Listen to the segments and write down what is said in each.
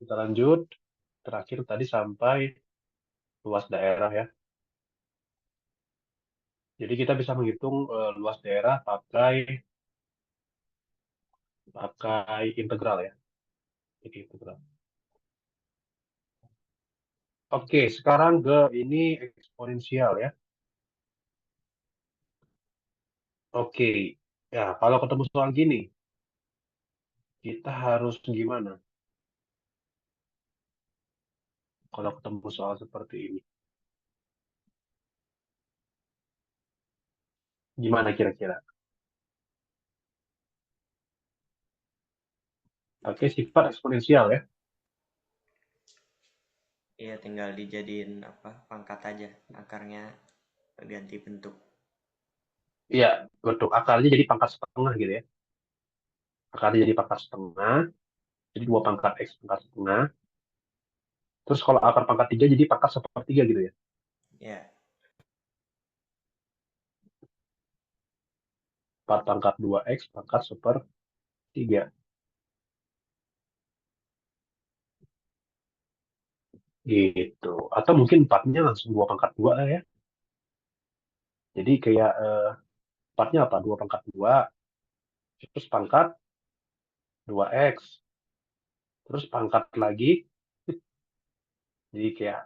Kita lanjut. Terakhir tadi sampai luas daerah ya. Jadi kita bisa menghitung luas daerah pakai integral ya. Jadi integral. Oke, sekarang ke ini eksponensial ya. Oke. Ya, kalau ketemu soal gini, kita harus gimana? Kalau ketemu soal seperti ini, gimana kira-kira? Pakai sifat eksponensial ya. Iya, tinggal dijadiin apa pangkat aja, akarnya ganti bentuk. Iya, bentuk akarnya jadi pangkat setengah gitu ya. Akarnya jadi pangkat setengah, jadi 2 pangkat X pangkat setengah. Terus kalau akar pangkat 3 jadi pangkat sepertiga gitu ya. Ya, 4 pangkat 2X pangkat sepertiga. Gitu. Atau mungkin 4-nya langsung 2 pangkat 2 lah ya. Jadi kayak 4-nya apa? 2 pangkat 2, terus pangkat 2X. Terus pangkat lagi, jadi kayak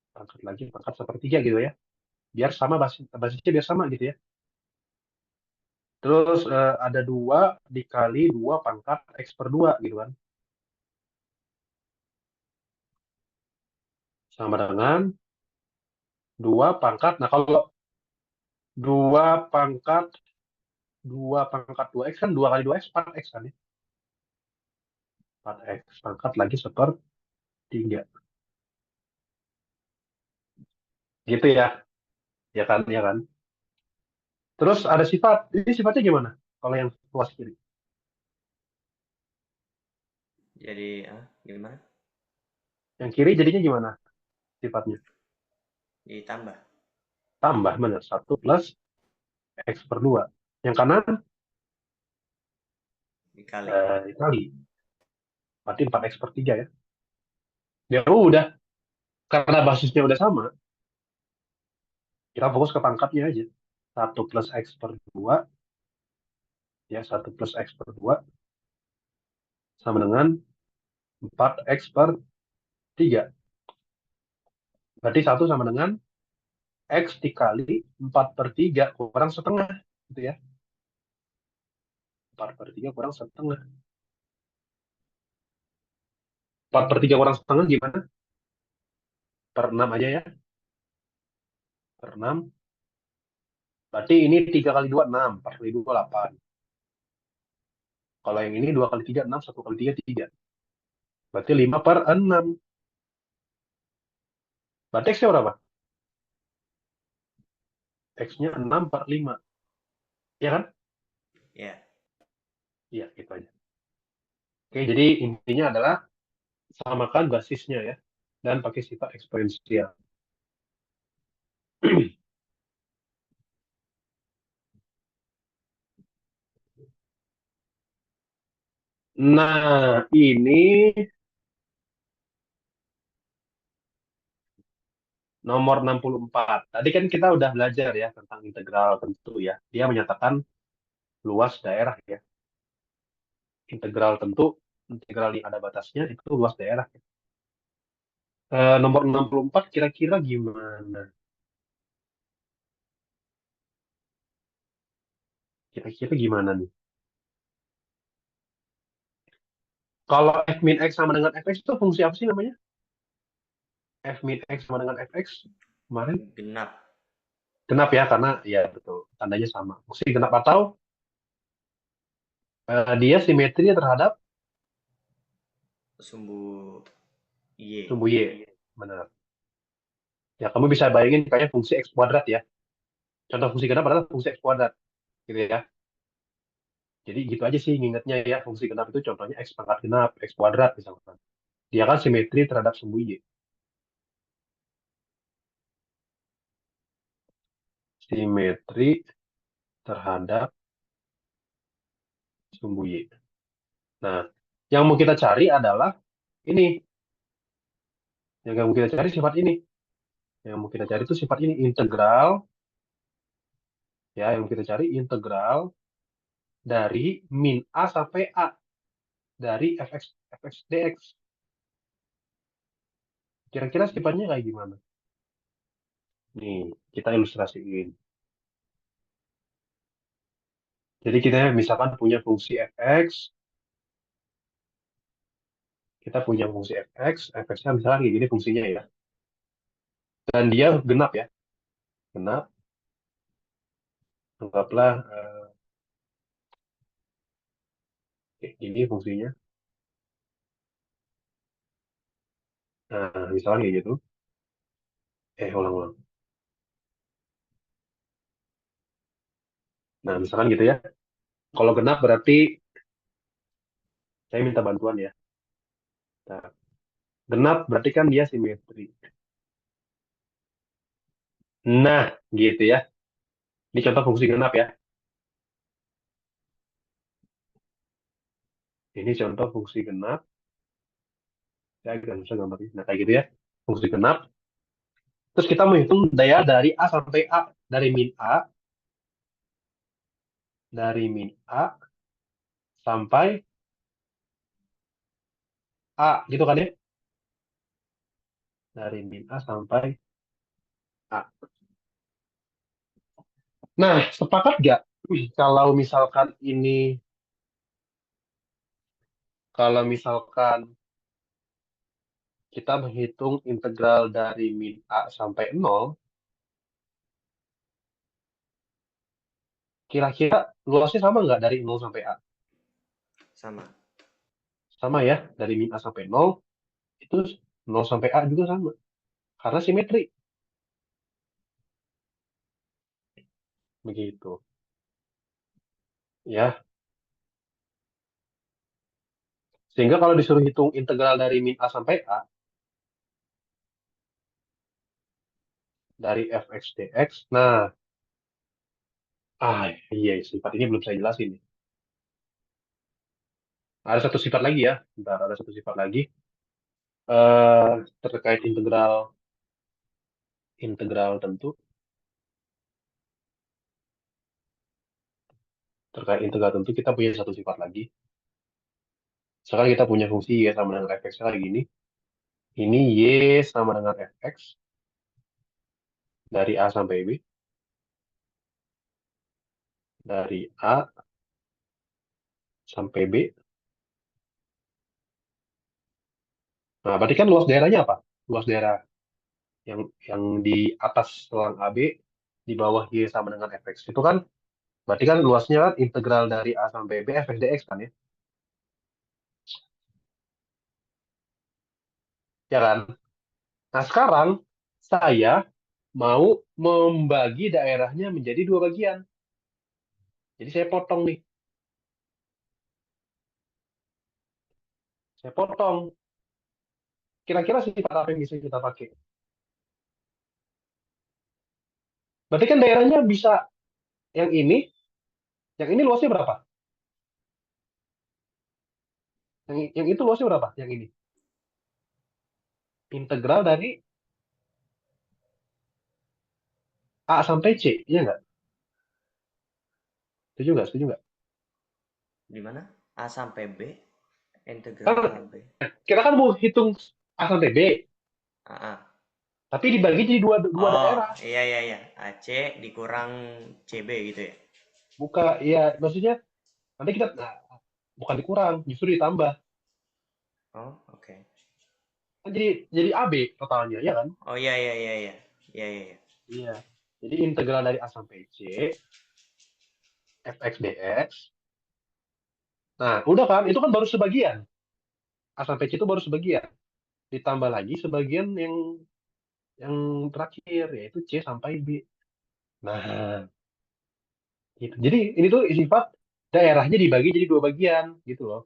pangkat lagi, pangkat sepertiga gitu ya. Biar sama basisnya biar sama gitu ya. Terus ada 2 dikali 2 pangkat X per 2 gitu kan. Sama dengan 2 pangkat. Nah kalau 2 pangkat 2 x kan 2 kali 2X 4X kan ya. 4X pangkat lagi sepertiga. Gitu ya. Ya kan, ya kan. Terus ada sifat. Ini sifatnya gimana? Kalau yang luas kiri. jadi gimana? Yang kiri jadinya gimana sifatnya? Ditambah, Tambah mana? 1 plus X per 2. Yang kanan dikali. dikali. Berarti 4X per 3 ya. Ya udah. Karena basisnya udah sama, kita fokus ke pangkatnya aja. 1 plus X per 2, ya 1 plus X per 2 sama dengan 4X per 3. Berarti 1 sama dengan X dikali 4/3 kurang setengah. Gitu ya. 4/3 kurang setengah. 4/3 kurang setengah gimana? Per 6 aja ya. Per 6. Berarti ini 3 kali 2 6. 4 kali 2 8. Kalau yang ini 2 kali 3 6. 1 kali 3 3. Berarti 5/6. Berarti X-nya berapa? X-nya 6/5. Ya kan? Ya, Iya, gitu aja. Oke, jadi intinya adalah samakan basisnya ya. Dan pakai sifat eksponensial. Nah, ini nomor 64. Tadi kan kita udah belajar ya tentang integral tentu ya. Dia menyatakan luas daerah ya. Integral tentu, integral yang ada batasnya itu luas daerah. Nomor 64 kira-kira gimana? Kira-kira gimana nih? Kalau f min x sama dengan fx itu fungsi apa sih namanya? F min x sama dengan fx kemarin genap, genap ya karena ya betul tandanya sama. Fungsi genap atau dia simetri terhadap sumbu Y. sumbu y. Benar. Ya kamu bisa bayangin kayak fungsi x kuadrat ya. Contoh fungsi genap adalah fungsi x kuadrat gitu ya. Jadi gitu aja sih ngingetnya ya fungsi genap itu contohnya x pangkat genap, x kuadrat misalkan. Dia kan simetri terhadap sumbu y. Simetri terhadap sumbu y. Nah, Yang mau kita cari adalah ini. Yang mau kita cari sifat ini. Yang mau kita cari itu sifat ini integral ya. Yang kita cari integral dari min a sampai a dari fx dx. Kira-kira sifatnya kayak gimana? Nih, kita ilustrasiin. Jadi kita misalkan punya fungsi fx, kita punya fungsi fx, fx-nya misalkan kayak gini fungsinya ya. Dan dia genap ya, genap. Anggaplah kayak gini fungsinya. Nah, misalkan kayak gitu. Ulang-ulang. Nah, misalkan gitu ya. Kalau genap berarti saya minta bantuan ya. Nah, genap berarti kan dia simetri. Nah, gitu ya. Ini contoh fungsi genap ya. Ini contoh fungsi genap. Saya agak susah gambarnya. Nah, kayak gitu ya. Fungsi genap. Terus kita menghitung daya dari A sampai A. Dari min A. Dari min A sampai A. Gitu kan ya. Dari min A sampai A. Nah, sepakat nggak? Kalau misalkan ini, kalau misalkan kita menghitung integral dari min A sampai nol, kira-kira luasnya sama nggak dari nol sampai A? Sama. Sama ya, dari min A sampai nol, itu nol sampai A juga sama. Karena simetri, begitu. Ya, sehingga kalau disuruh hitung integral dari min A sampai A, dari fx dx, nah, iya, sifat ini belum saya jelasin nih. Ada satu sifat lagi ya, bentar, ada satu sifat lagi. Terkait integral integral tentu, terkait integral tentu kita punya satu sifat lagi. Sekarang kita punya fungsi y sama dengan fx kayak gini. Ini y sama dengan fx dari A sampai B, dari A sampai B. Nah, berarti kan luas daerahnya apa? Luas daerah yang di atas selang AB, di bawah Y sama dengan fx. Itu kan berarti kan luasnya kan integral dari A sampai B fx dx kan ya? Ya kan? Nah, sekarang saya mau membagi daerahnya menjadi dua bagian. Jadi saya potong nih. Saya potong. Kira-kira sifat apa yang bisa kita pakai? Berarti kan daerahnya bisa yang ini luasnya berapa? Yang itu luasnya berapa? Yang ini. Integral dari A sampai C, iya nggak? Setuju nggak? Setuju nggak? Di mana? A sampai B, integral Kan A B. kita kan mau hitung A sampai B, A A. tapi dibagi jadi dua Oh, daerah. iya iya iya. AC dikurang CB gitu ya. Buka, ya maksudnya nanti kita bukan dikurang, justru ditambah. Oh, oke. Kan jadi AB totalnya, ya kan? Oh iya iya iya iya. Iya iya iya. Iya. Jadi integral dari A sampai C, fx dx. Nah, udah kan? Itu kan baru sebagian. A sampai C itu baru sebagian. Ditambah lagi sebagian yang terakhir, yaitu C sampai B. Nah, gitu. Jadi ini tuh sifat daerahnya dibagi jadi dua bagian, gitu loh.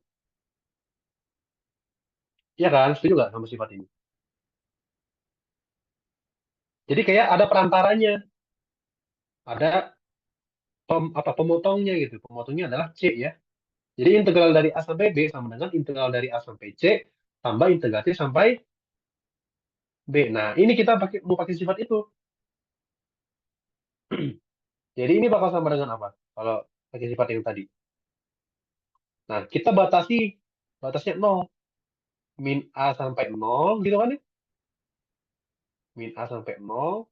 Iya kan? Setuju nggak sama sifat ini? Jadi kayak ada perantaranya, ada pemotongnya gitu. Pemotongnya adalah C ya. Jadi integral dari A sampai B sama dengan integral dari A sampai C tambah integrasi sampai B. Nah, ini kita mau pakai sifat itu. Jadi ini bakal sama dengan apa? Kalau pakai sifat yang tadi. Nah, kita batasnya nol. Min A sampai nol, gitu kan ya? Min A sampai nol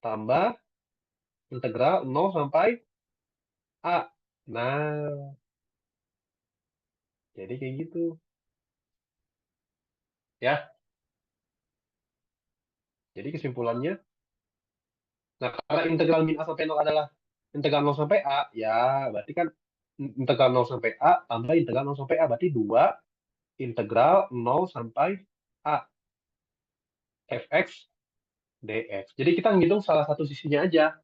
tambah integral nol sampai A. Nah, jadi kayak gitu. Ya, jadi kesimpulannya, nah karena integral min A sampai nol adalah integral nol sampai A, ya berarti kan integral nol sampai A tambah integral nol sampai A, berarti 2 integral nol sampai A fx dx. Jadi kita ngitung salah satu sisinya aja.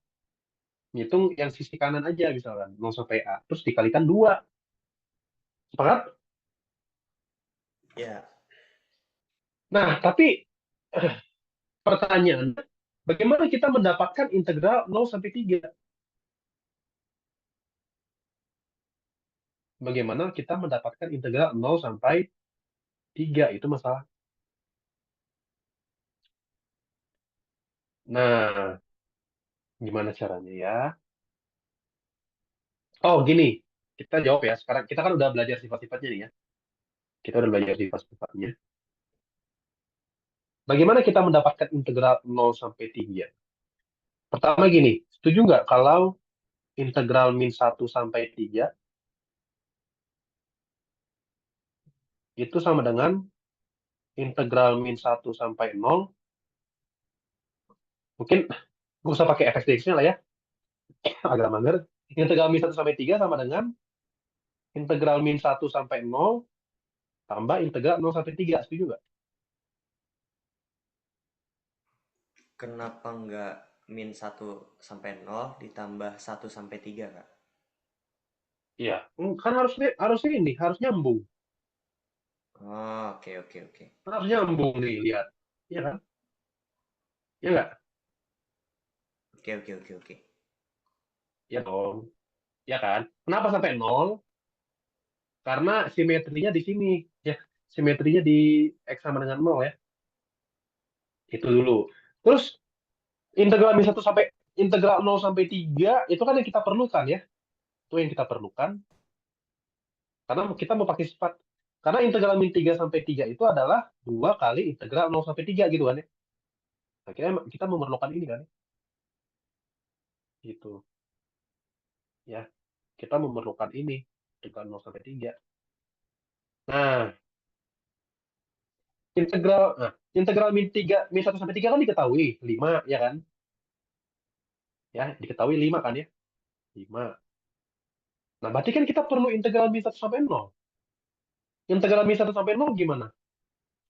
Ngitung yang sisi kanan aja misalkan, nol sampai A. Terus dikalikan 2. Sepakat? Ya, Nah, tapi pertanyaannya, bagaimana kita mendapatkan integral nol sampai 3? Bagaimana kita mendapatkan integral nol sampai 3? Itu masalah. Nah, gimana caranya ya? Oh, gini. Kita jawab ya. Sekarang kita kan udah belajar sifat-sifatnya nih ya. Kita udah belajar sifat-sifatnya. Bagaimana kita mendapatkan integral nol sampai 3? Pertama gini, setuju nggak kalau integral min 1 sampai 3 itu sama dengan integral min 1 sampai 0? Mungkin nggak usah pakai fx dx-nya lah ya, agak mager. Integral min 1 sampai 3 sama dengan integral min 1 sampai 0 tambah integral 0 sampai 3. Setuju nggak? kenapa nggak min 1 sampai 0 ditambah 1 sampai 3, Kak? Iya. Kan harusnya ini, harus nyambung. Oh, oke, oke, oke. Kan harus nyambung nih, lihat. Iya kan? Iya nggak? Oke, oke, oke, oke. Iya dong. Iya kan? Kenapa sampai 0? Karena simetrinya di sini. Ya, simetrinya di X sama dengan 0 ya. Itu dulu. Terus integral min 1 sampai integral 0 sampai 3 itu kan yang kita perlukan ya. Itu yang kita perlukan karena kita mau pakai sifat. Karena integral min 3 sampai 3 itu adalah 2 kali integral 0 sampai 3 gitu kan ya. Nah, kita memerlukan ini kan ya. Gitu ya. Kita memerlukan ini integral 0 sampai 3. Nah, integral min 1 sampai 3 kan diketahui 5 ya kan? Ya, diketahui 5 kan ya? 5. Nah, berarti kan kita perlu integral min 1 sampai 0. Integral min 1 sampai 0 gimana?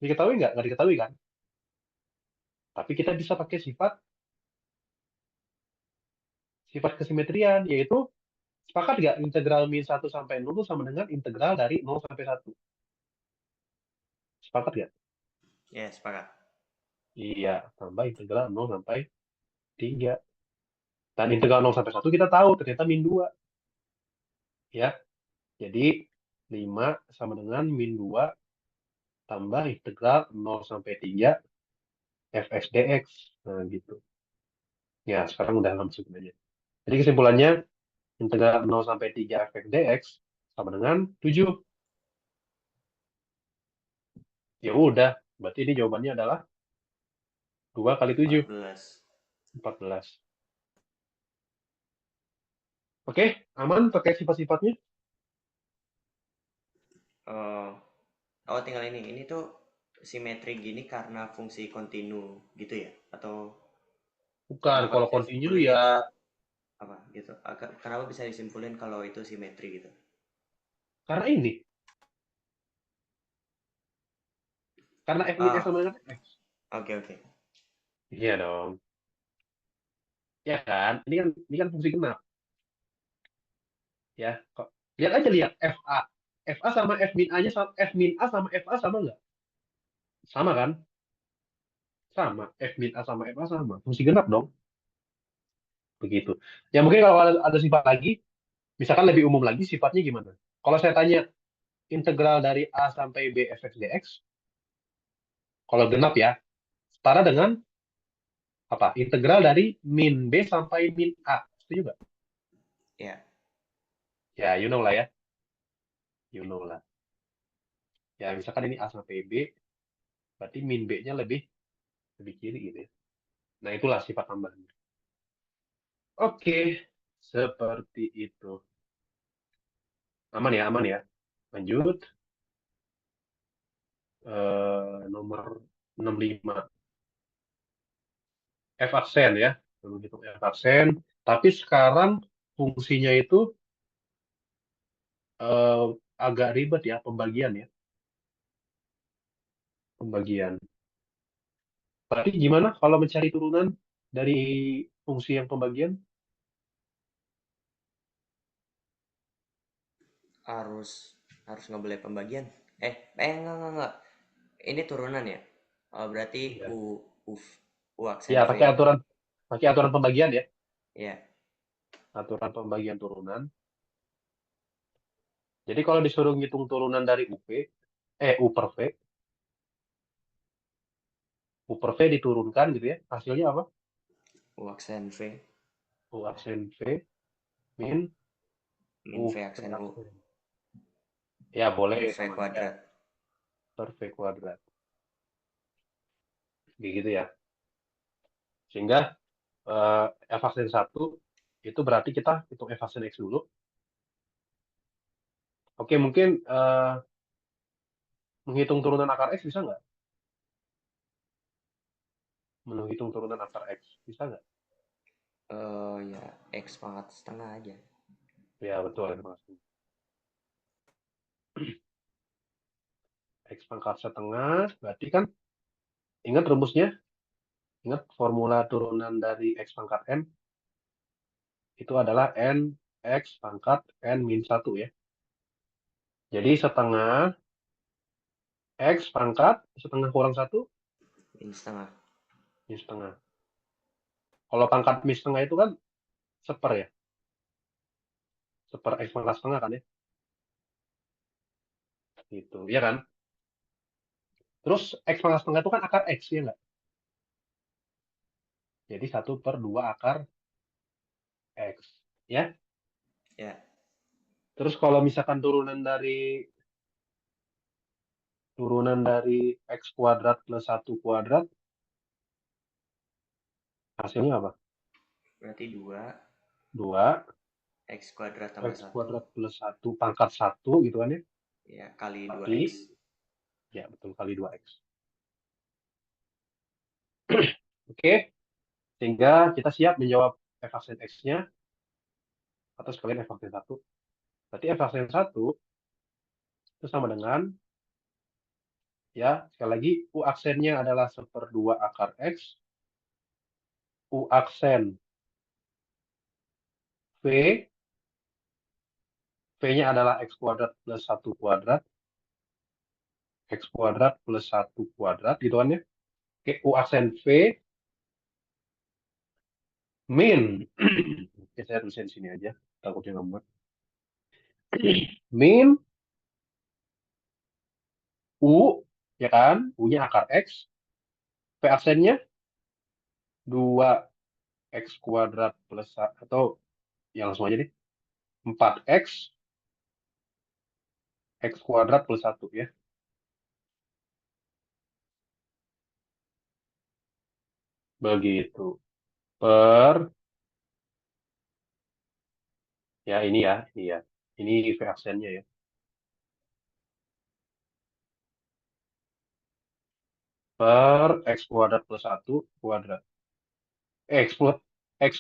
Diketahui nggak? Nggak diketahui kan? Tapi kita bisa pakai sifat kesimetrian, yaitu sepakat nggak integral min 1 sampai 0 itu sama dengan integral dari 0 sampai 1. Sepakat nggak? Ya, sepakat. Iya, tambah integral 0 sampai 3. Dan integral 0 sampai 1 kita tahu, ternyata min 2. Ya, jadi 5 sama dengan min 2 tambah integral 0 sampai 3 fx dx. Nah, gitu. Ya, sekarang udah langsung aja. Jadi kesimpulannya, integral 0 sampai 3 fx dx sama dengan 7. Ya udah, berarti ini jawabannya adalah 2 kali 7, 14. 14. Oke, aman pakai sifat-sifatnya? Oh, oh, tinggal ini. Ini tuh simetri gini karena fungsi kontinu gitu ya? Atau Bukan, kenapa kalau bisa kontinu ya disimpulin apa gitu? Kenapa bisa disimpulin kalau itu simetri gitu? karena ini. Karena f min x Ah, sama dengan fx. oke, oke. Iya dong. Ya kan? Ini kan fungsi genap. Ya, kok. Lihat aja lihat fa. Fa sama f min A-nya sama f min A sama fa sama nggak? Sama kan? Sama. F min A sama fa sama. Fungsi genap dong. Begitu. Ya mungkin kalau ada sifat lagi, Misalkan lebih umum lagi sifatnya gimana? Kalau saya tanya integral dari A sampai B fx dx, kalau genap ya, setara dengan apa? Integral dari min B sampai min A. Setuju nggak? Ya, Ya, you know lah ya. You know lah. Ya, misalkan ini A sampai B, berarti min B-nya lebih lebih kiri gitu ya. Nah, itulah sifat tambahannya. Oke, seperti itu. Aman ya, aman ya. Lanjut. Nomor 65. F aksen ya. Menghitung F aksen. Tapi sekarang fungsinya itu eh, agak ribet ya, pembagian ya. Pembagian. Berarti gimana kalau mencari turunan dari fungsi yang pembagian? harus harus nggak boleh pembagian. Enggak. Ini turunan ya. Berarti Iya. U, U Ya, aksen V. pakai aturan pembagian ya. Ya, Aturan pembagian turunan. Jadi kalau disuruh ngitung turunan dari U per V, U per V diturunkan gitu ya. Hasilnya apa? U aksen V U aksen V min min U V V aksen U aksen. Ya, boleh per V sama aja. kuadrat. Per V kuadrat. Gitu ya. Sehingga eh, F aksen 1 itu berarti kita hitung F aksen X dulu. Oke, mungkin menghitung turunan akar X bisa nggak? Menghitung turunan akar X bisa nggak? Ya, X pangkat setengah aja. Ya, betul. X pangkat setengah, berarti kan ingat rumusnya? Ingat formula turunan dari X pangkat N? Itu adalah N X pangkat N min 1 ya. Jadi setengah X pangkat setengah kurang 1 Min setengah. min setengah. Kalau pangkat min setengah itu kan seper ya. Seper X pangkat setengah kan ya. Gitu, ya kan? Terus X pangkat setengah itu kan akar X ya nggak? Jadi 1/2 akar X. Ya. Ya, Terus kalau misalkan turunan dari X kuadrat plus 1 kuadrat, hasilnya apa? berarti 2 2 X kuadrat tambah X satu, kuadrat plus 1 pangkat 1 gitu kan ya. ya kali dua Tapi, x. ya betul kali 2X. Oke, sehingga kita siap menjawab F aksen X-nya atau sekalian F aksen 1. Berarti F aksen 1 itu sama dengan, ya, sekali lagi, U aksennya adalah 1/2 akar X, U aksen V, V-nya adalah X kuadrat plus 1 kuadrat, X kuadrat plus 1 kuadrat, gitu kan ya. Oke, U aksen V min, oke, saya tulisin di sini aja, takutnya nggak. Min U, ya kan, U-nya akar X, V aksennya 2X kuadrat plus, atau yang langsung aja deh, 4X, X kuadrat plus 1 ya. Begitu. Per, ya ini ya, ini ya. Ini V aksennya ya. Per X kuadrat plus 1 kuadrat. X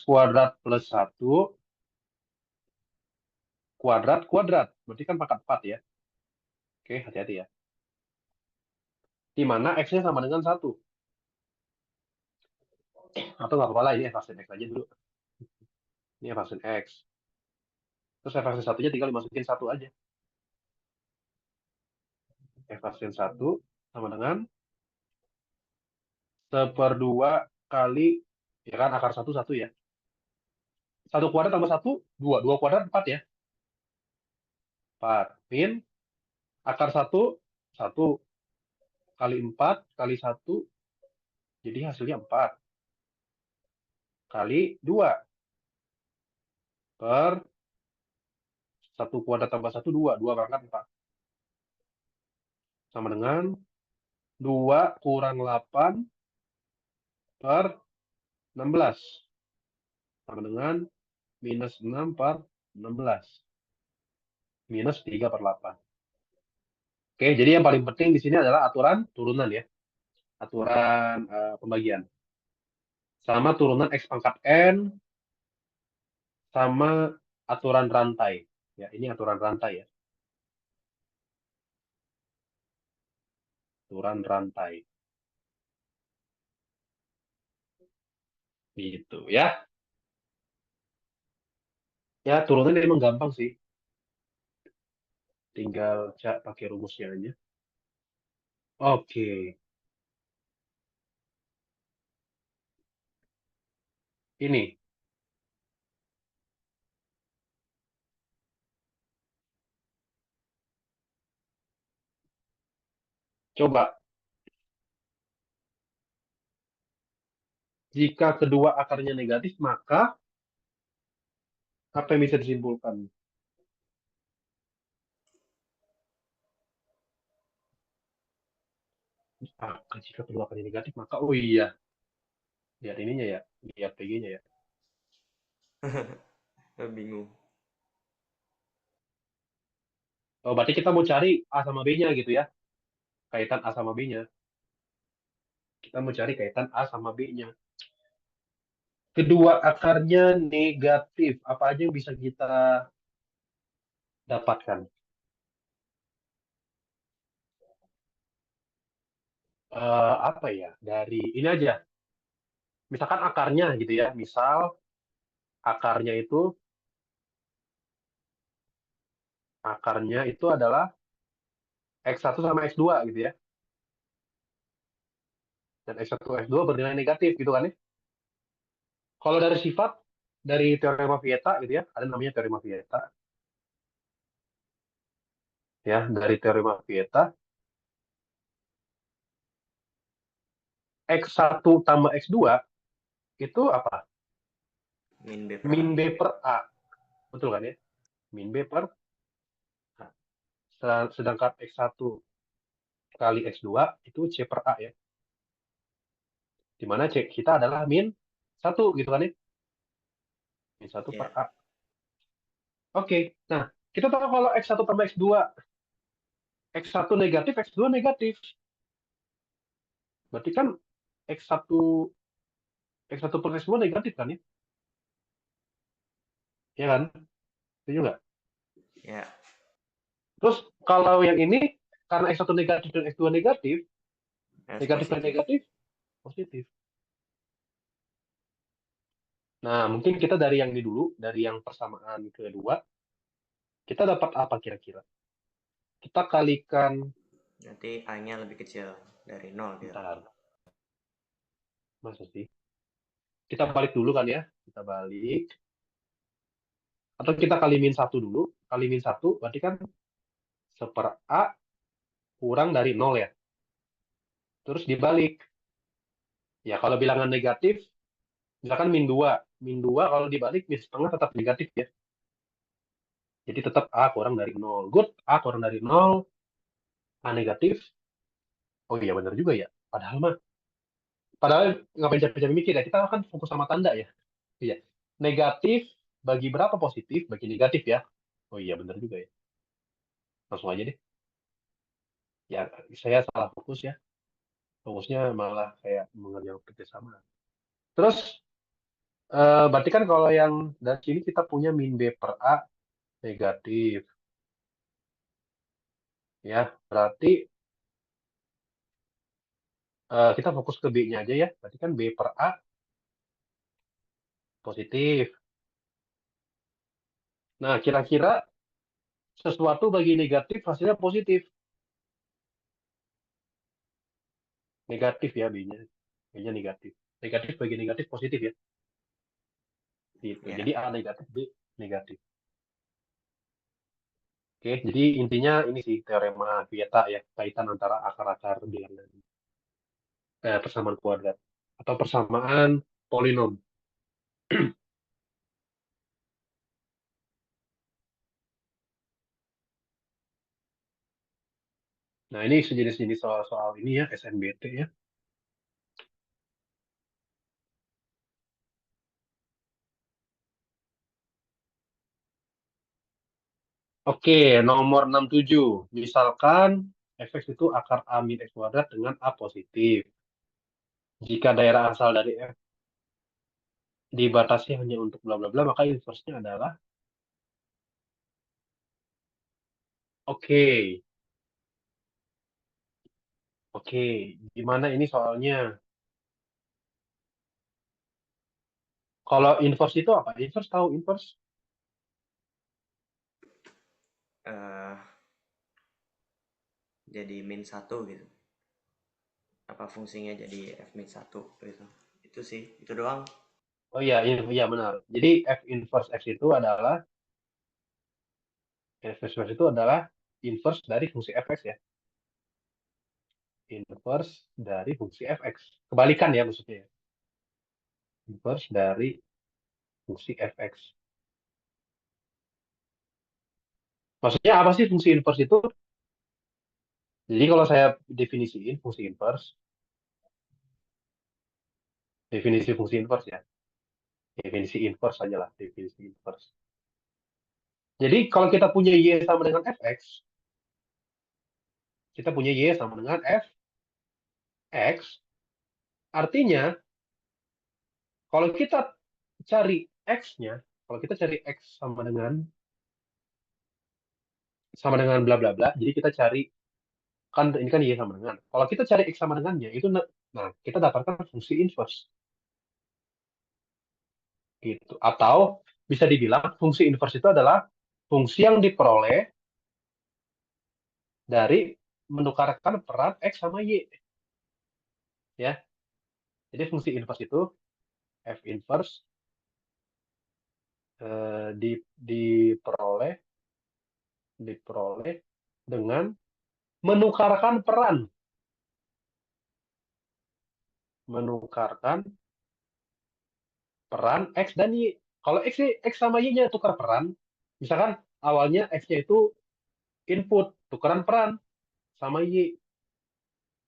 kuadrat plus 1 kuadrat kuadrat. Berarti kan pangkat 4 ya. Oke, hati-hati ya. Di mana X-nya sama dengan 1. Atau nggak apa-apa lah, ini F aksen X aja dulu. Ini F aksen X. Terus F aksen satunya tinggal dimasukin 1 aja. F aksen 1 sama dengan 1/2 kali, ya kan, akar 1 1 ya. 1 kuadrat tambah 1, 2. 2 kuadrat 4 ya. 4. Min akar 1, 1 kali 4 kali 1, jadi hasilnya 4. Kali 2 per 1 kuadrat tambah 1, 2. 2 pangkat 4. Sama dengan 2 kurang 8 per 16. Sama dengan minus 6 per 16. Minus 3 per 8. Oke, jadi yang paling penting di sini adalah aturan turunan ya. Aturan pembagian. Sama turunan X pangkat N, sama aturan rantai. Ya, ini aturan rantai ya. Aturan rantai. Gitu ya. Ya, turunannya emang gampang sih. Tinggal cak pakai rumusnya aja. Oke, ini. Coba, jika kedua akarnya negatif, maka apa yang bisa disimpulkan? Ah, jika kedua akarnya negatif, maka oh iya, lihat ininya ya, lihat PG-nya ya. Bingung. Oh, berarti kita mau cari A sama B-nya gitu ya. Kaitan A sama B-nya. Kita mau cari kaitan A sama B-nya. Kedua akarnya negatif. Apa aja yang bisa kita dapatkan? Apa ya? Dari ini aja. Misalkan akarnya gitu ya. Misal akarnya itu adalah X1 sama X2 gitu ya. Dan X1 X2 bernilai negatif gitu kan ya. Kalau dari sifat dari teorema Vieta gitu ya, ada namanya teorema Vieta ya, dari teorema Vieta X1 tambah X2 itu apa? Min B per A. Min B per A. Betul kan ya? Min B per A. Sedangkan X1 kali X2 itu C per A ya. Di mana C kita adalah min 1 gitu kan ya. Min 1 per Ya. A. Oke. Nah, kita tahu kalau X1 tambah X2, X1 negatif, X2 negatif. Berarti kan X1 X1 per X2 negatif kan ya? Ya kan? Setuju nggak? Ya. Terus kalau yang ini, karena X1 negatif dan X2 negatif, Harus negatif dan positif. negatif, positif. Nah, mungkin kita dari yang ini dulu, dari yang persamaan kedua, kita dapat apa kira-kira? Kita kalikan, Nanti A-nya lebih kecil dari nol gitu. bentar, masa sih? Kita balik dulu kan ya, kita balik. Atau kita kali min satu dulu, kali min satu, berarti kan seper A kurang dari nol ya. Terus dibalik. Ya, kalau bilangan negatif, misalkan min 2. Min 2 kalau dibalik, min setengah tetap negatif ya. Jadi tetap A kurang dari nol. Good, A kurang dari nol, A negatif. Oh iya benar juga ya. Padahal ngapain capek-capek mikir ya. Kita kan fokus sama tanda ya. Iya. Negatif bagi berapa positif? Bagi negatif ya. Oh iya benar juga ya. Langsung aja deh. Ya saya salah fokus ya. Fokusnya malah kayak mengerjakan kerjasama. Terus berarti kan kalau yang dari sini kita punya min B per A negatif. Ya, berarti kita fokus ke B-nya aja ya. Berarti kan B per A positif. Nah, kira-kira sesuatu bagi negatif hasilnya positif. Negatif ya B-nya. B-nya negatif. Negatif bagi negatif positif ya. Gitu. Ya. Jadi A negatif, B negatif. Oke, jadi intinya ini sih teorema Vieta ya, kaitan antara akar-akar bilangan persamaan kuadrat atau persamaan polinom. Nah, ini sejenis-jenis soal-soal ini ya, SNBT ya. Oke, nomor 67. Misalkan fx itu akar A min x kuadrat dengan A positif. Jika daerah asal dari f dibatasi hanya untuk bla bla bla, maka inverse-nya adalah oke. Oke, gimana ini soalnya? Kalau inverse itu apa? Inverse tahu inverse? Eh, jadi min satu gitu. Apa fungsinya jadi f min satu gitu. Itu sih, itu doang. Oh iya, iya benar. Jadi f inverse x itu adalah f inverse itu adalah inverse dari fungsi fx ya. Inverse dari fungsi fx. Kebalikan ya maksudnya ya. Inverse dari fungsi fx. Maksudnya apa sih fungsi inverse itu? Jadi kalau saya definisiin fungsi inverse, definisi fungsi inverse ya. Definisi inverse saja lah, definisi inverse. Jadi kalau kita punya y sama dengan fx, kita punya y sama dengan fx, artinya kalau kita cari x-nya, kalau kita cari x sama dengan bla bla bla, jadi kita cari kan ini kan y sama dengan. Kalau kita cari x sama dengannya itu nah kita dapatkan fungsi inverse gitu. Atau bisa dibilang fungsi inverse itu adalah fungsi yang diperoleh dari menukarkan peran x sama y ya. Jadi fungsi inverse itu f inverse diperoleh dengan menukarkan peran X dan Y. Kalau X sama Y-nya tukar peran, misalkan awalnya X-nya itu input, tukaran peran sama Y.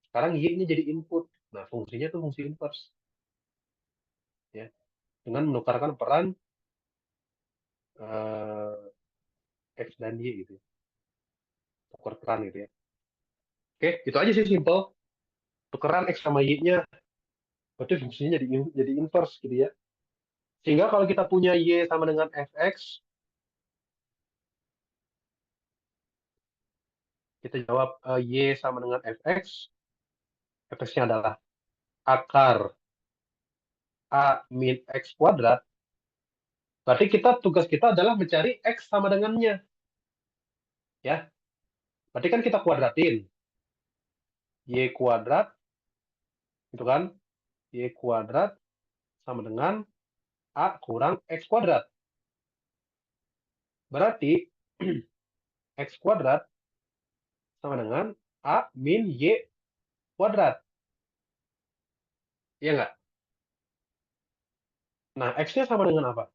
Sekarang Y-nya jadi input. Nah, fungsinya itu fungsi inverse. Ya, dengan menukarkan peran eh, X dan Y gitu. Tukar peran gitu ya. Oke, itu aja sih simple. Tukeran X sama Y-nya, berarti fungsinya jadi inverse gitu ya. Sehingga kalau kita punya Y sama dengan Fx, kita jawab Y sama dengan Fx, Fx-nya adalah akar A min X kuadrat, berarti tugas kita adalah mencari X sama dengannya. Ya, berarti kan kita kuadratin. Y kuadrat, itu kan, Y kuadrat sama dengan A kurang X kuadrat. Berarti X kuadrat sama dengan A min Y kuadrat. Iya nggak? Nah, X-nya sama dengan apa?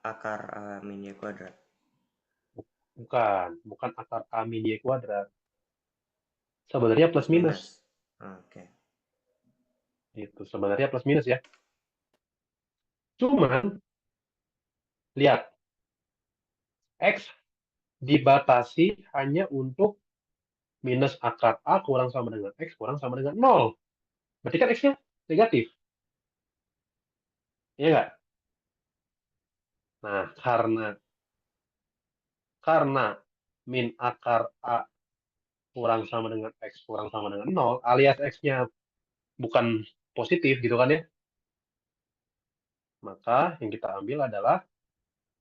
Akar min y kuadrat. Bukan akar A min Y kuadrat. Sebenarnya plus Plus minus. minus. Oke. Itu sebenarnya plus minus ya. Cuman, lihat, X dibatasi hanya untuk minus akar A kurang sama dengan X kurang sama dengan nol. Berarti kan X-nya negatif. Iya nggak? Nah, karena min akar A kurang sama dengan X kurang sama dengan nol, alias X-nya bukan positif gitu kan ya, maka yang kita ambil adalah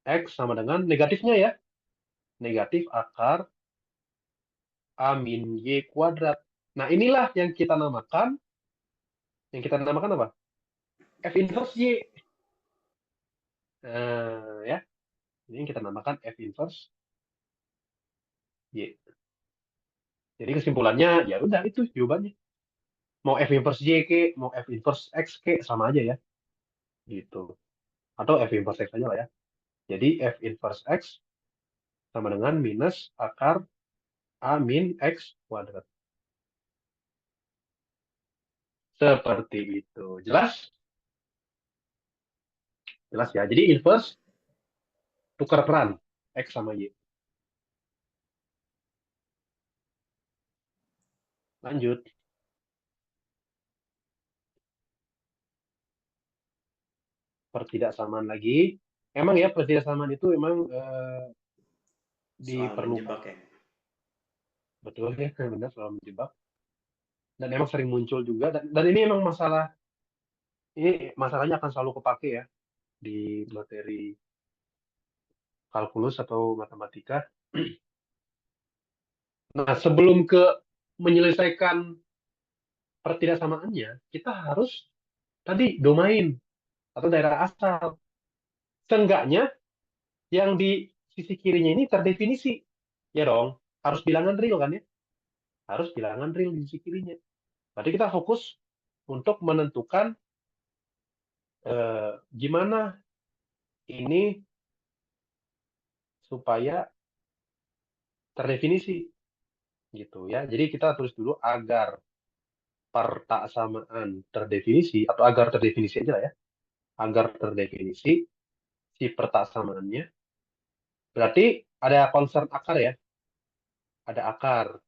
X sama dengan negatifnya ya. Negatif akar A min Y kuadrat. Nah, inilah yang kita namakan apa? F inverse Y. Nah, ya. Ini yang kita namakan F inverse Y. Jadi kesimpulannya ya udah itu jawabannya. Mau F inverse Y ke, mau F inverse X ke sama aja ya gitu. Atau F inverse X aja lah ya. Jadi F inverse X sama dengan minus akar A min X kuadrat. Seperti itu. Jelas? Jelas ya. Jadi inverse tukar peran X sama Y. Lanjut. Pertidaksamaan lagi. Emang ya pertidaksamaan itu emang Soal diperlukan. menjebak ya. Betul ya, benar soal menjebak. Dan emang sering muncul juga. Dan ini emang ini masalahnya akan selalu kepake ya di materi kalkulus atau matematika. Nah, sebelum ke menyelesaikan pertidaksamaannya, kita harus tadi domain atau daerah asal. Seenggaknya yang di sisi kirinya ini terdefinisi. Ya dong, harus bilangan real kan ya? Harus bilangan real di sisi kirinya. Berarti kita fokus untuk menentukan gimana ini supaya terdefinisi gitu ya. Jadi kita tulis dulu agar pertaksamaan terdefinisi atau agar terdefinisi aja lah ya. Agar terdefinisi si pertaksamaannya. Berarti ada concern akar ya. Ada akar.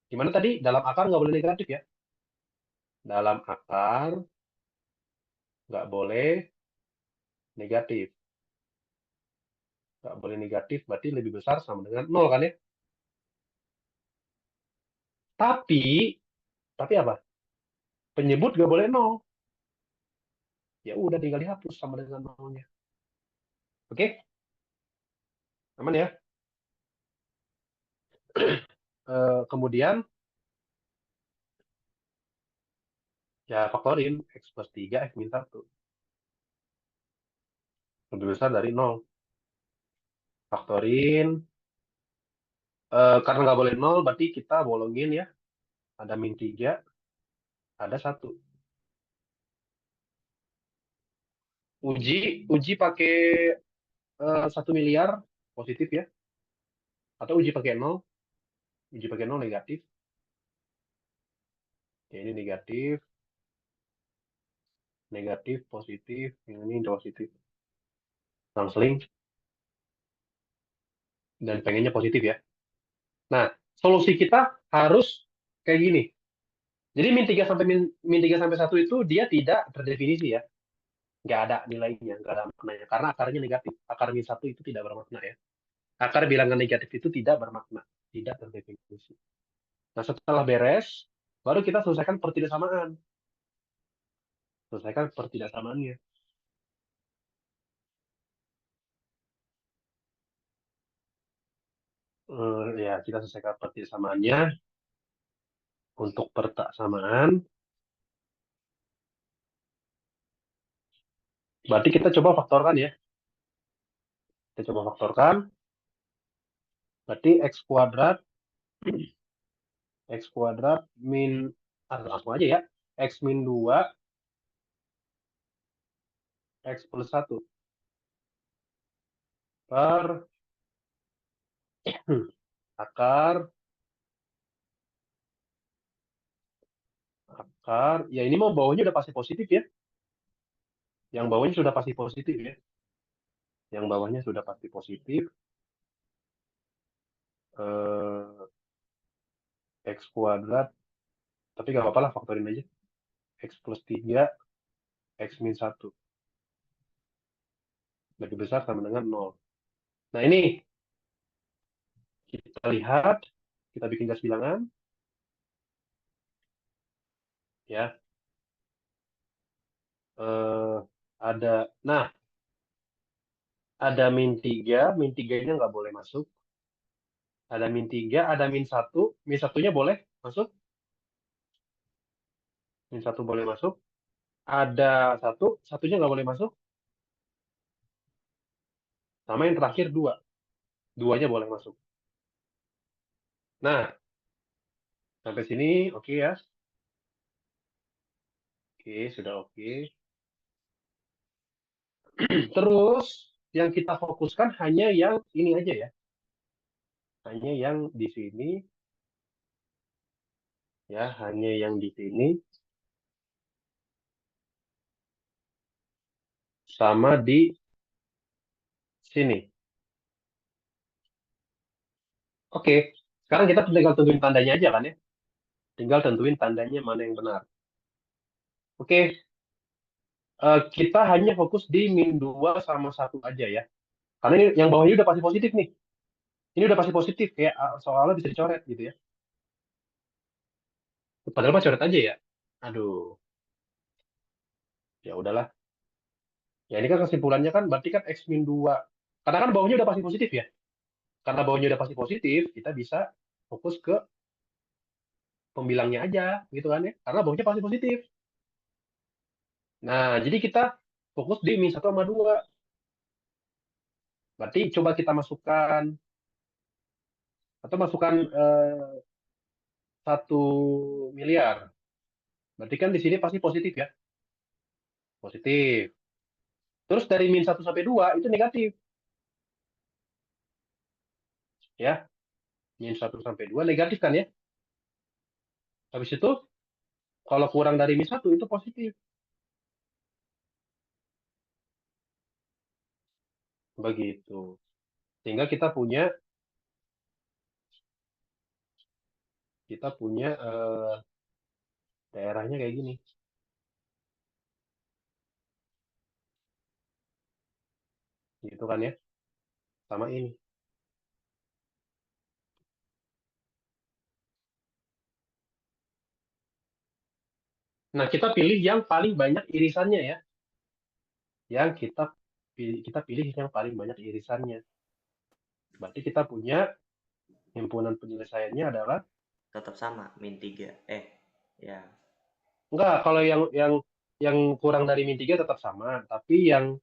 Gimana tadi? Dalam akar nggak boleh negatif ya. Dalam akar nggak boleh negatif. Nggak boleh negatif berarti lebih besar sama dengan nol kan ya. Tapi, tapi apa? Penyebut nggak boleh nol. Ya udah tinggal dihapus sama dengan nolnya. Oke? Aman ya? Kemudian ya faktorin X plus 3 X min 1. Lebih besar dari nol. Faktorin. Karena nggak boleh nol, berarti kita bolongin ya. Ada min 3, ada satu. Uji pakai 1 miliar positif ya. Atau uji pakai nol. Uji pakai nol negatif. Ya, ini negatif, negatif, positif. Yang ini positif. Seling dan pengennya positif ya. Nah, solusi kita harus kayak gini. Jadi min 3 sampai satu itu dia tidak terdefinisi ya. Nggak ada nilainya, nggak ada maknanya. Karena akarnya negatif. Akar min 1 itu tidak bermakna ya. Akar bilangan negatif itu tidak bermakna. Tidak terdefinisi. Nah, setelah beres, baru kita selesaikan pertidaksamaan. Selesaikan pertidaksamaannya. Ya, kita selesaikan pertidaksamaannya. Untuk pertaksamaan, berarti kita coba faktorkan ya. Kita coba faktorkan. Berarti X kuadrat min, langsung aja ya. X min 2 X plus 1 per akar, ya ini mau bawahnya udah pasti positif ya. Yang bawahnya sudah pasti positif ya. Yang bawahnya sudah pasti positif. X kuadrat, tapi nggak apa-apa lah faktorin aja. X plus 3 X min 1 lebih besar sama dengan nol. Nah ini kita lihat, kita bikin gas bilangan ya. eh, ada, nah ada min 3-nya nggak boleh masuk. Ada min 3, ada min 1, min satunya boleh masuk, min 1 boleh masuk. Ada satunya nggak boleh masuk. Sama yang terakhir 2. Duanya boleh masuk. Nah, sampai sini oke ya. Oke, sudah oke. Terus yang kita fokuskan hanya yang ini aja ya. Hanya yang di sini ya, hanya yang di sini sama di sini. Oke. Sekarang kita tinggal tentuin tandanya aja kan ya. Tinggal tentuin tandanya mana yang benar. Oke, kita hanya fokus di min 2 sama 1 aja ya. Karena ini yang bawah ini udah pasti positif nih. Ini udah pasti positif kayak soalnya bisa dicoret gitu ya. Padahal mah coret aja ya. Aduh, ya udahlah. Ya ini kan kesimpulannya kan berarti kan X min 2. Karena kan bawahnya udah pasti positif ya. Karena bawahnya udah pasti positif, kita bisa fokus ke pembilangnya aja gitu kan ya. Karena bawahnya pasti positif. Nah, jadi kita fokus di min 1 sama 2. Berarti coba kita masukkan atau masukkan 1 miliar. Berarti kan di sini pasti positif ya. Positif. Terus dari min 1 sampai 2 itu negatif. Ya, min 1 sampai 2 negatif kan ya. Habis itu kalau kurang dari min 1 itu positif. Begitu. Sehingga kita punya daerahnya kayak gini. Gitu kan ya. Sama ini. Nah, kita pilih yang paling banyak irisannya ya. Kita pilih yang paling banyak irisannya. Berarti kita punya himpunan penyelesaiannya adalah Tetap sama, min 3. Ya. enggak, kalau yang kurang dari min 3 tetap sama, tapi yang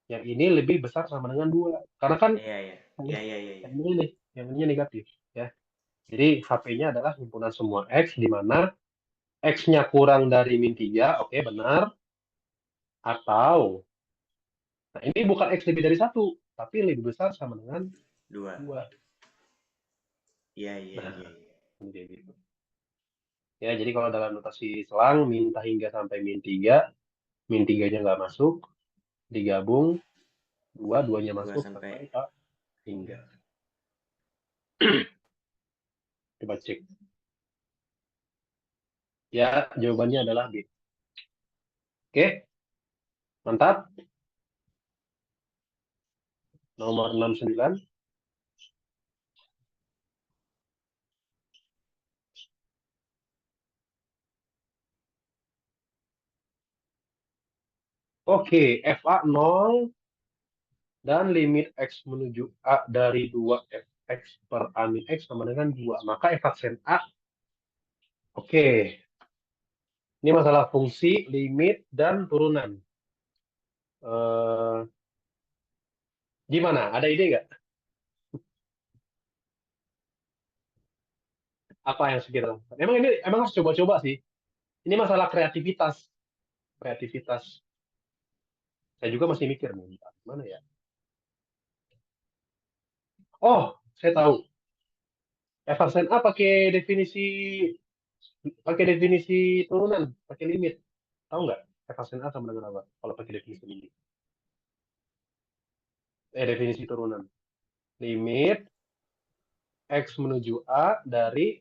ini lebih besar sama dengan 2. Karena kan Iya, iya. yang Iya, iya, iya, iya. yang ini nih, yang ini negatif ya. Jadi HP-nya adalah himpunan semua X di mana X-nya kurang dari min 3, oke benar. Atau, nah ini bukan X lebih dari 1, tapi lebih besar sama dengan 2. 2. Iya, iya, Nah, iya, iya. ini kayak gitu. Ya, jadi kalau dalam notasi selang, minta hingga sampai min 3, min 3-nya nggak masuk, digabung, 2, 2-nya 2 masuk, sampai selesai, tak hingga. Coba cek. Ya, jawabannya adalah B. Oke, mantap. Nomor 69. Oke, FA 0 dan limit X menuju A dari 2 fx per A min X sama dengan 2. Maka f aksen A, oke. Ini masalah fungsi, limit, dan turunan. Eh, gimana? Ada ide nggak? Apa yang sekitar? Emang harus coba-coba sih. Ini masalah kreativitas. Kreativitas. Saya juga masih mikir nih, gimana ya? Oh, saya tahu. F aksen A pakai definisi turunan, pakai limit. Tahu nggak? F aksen A sama dengan apa? Kalau pakai definisi limit. Definisi turunan. Limit X menuju A dari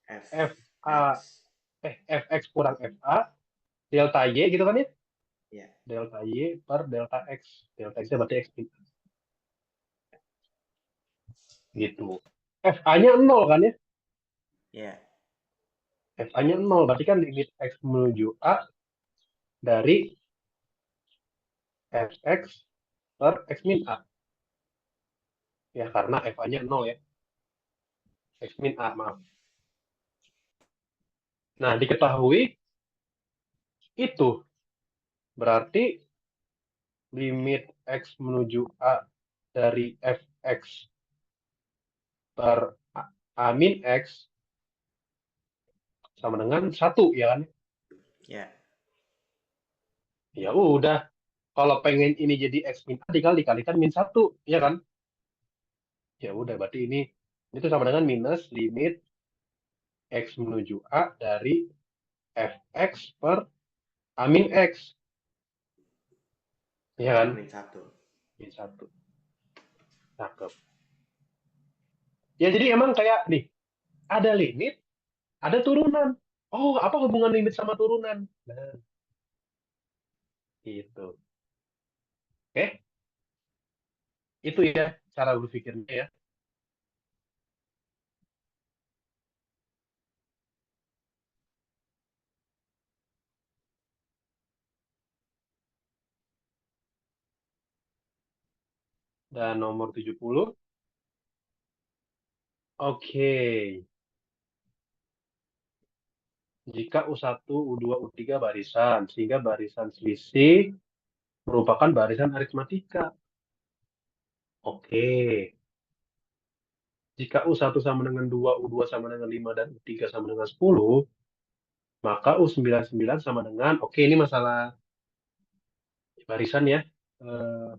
F A Fx. Fx kurang FA delta Y gitu kan ya? Ya. Delta Y per delta X. Delta X-nya berarti X gitu. FA-nya 0 kan ya? Ya. FA-nya 0 berarti kan limit X menuju A dari Fx per X min A. Ya karena FA-nya 0 ya. X min A, maaf. Nah, diketahui itu berarti limit X menuju A dari fx per A min X sama dengan 1, ya kan? Ya, Ya udah, kalau pengen ini jadi X min A tinggal dikalikan min 1, ya kan? Ya udah, berarti ini itu sama dengan minus limit X menuju A dari fx per A min X, ya per kan? min satu. Min 1. Cakep. Ya jadi emang kayak nih, ada limit, ada turunan. Oh, apa hubungan limit sama turunan? Nah, itu. Oke, itu ya cara berpikirnya ya. Dan nomor 70. Oke. Jika U1, U2, U3 barisan, sehingga barisan selisih merupakan barisan aritmatika. Oke. Jika U1 sama dengan 2, U2 sama dengan 5, dan U3 sama dengan 10, maka U99 sama dengan, oke ini masalah barisan ya. Eh,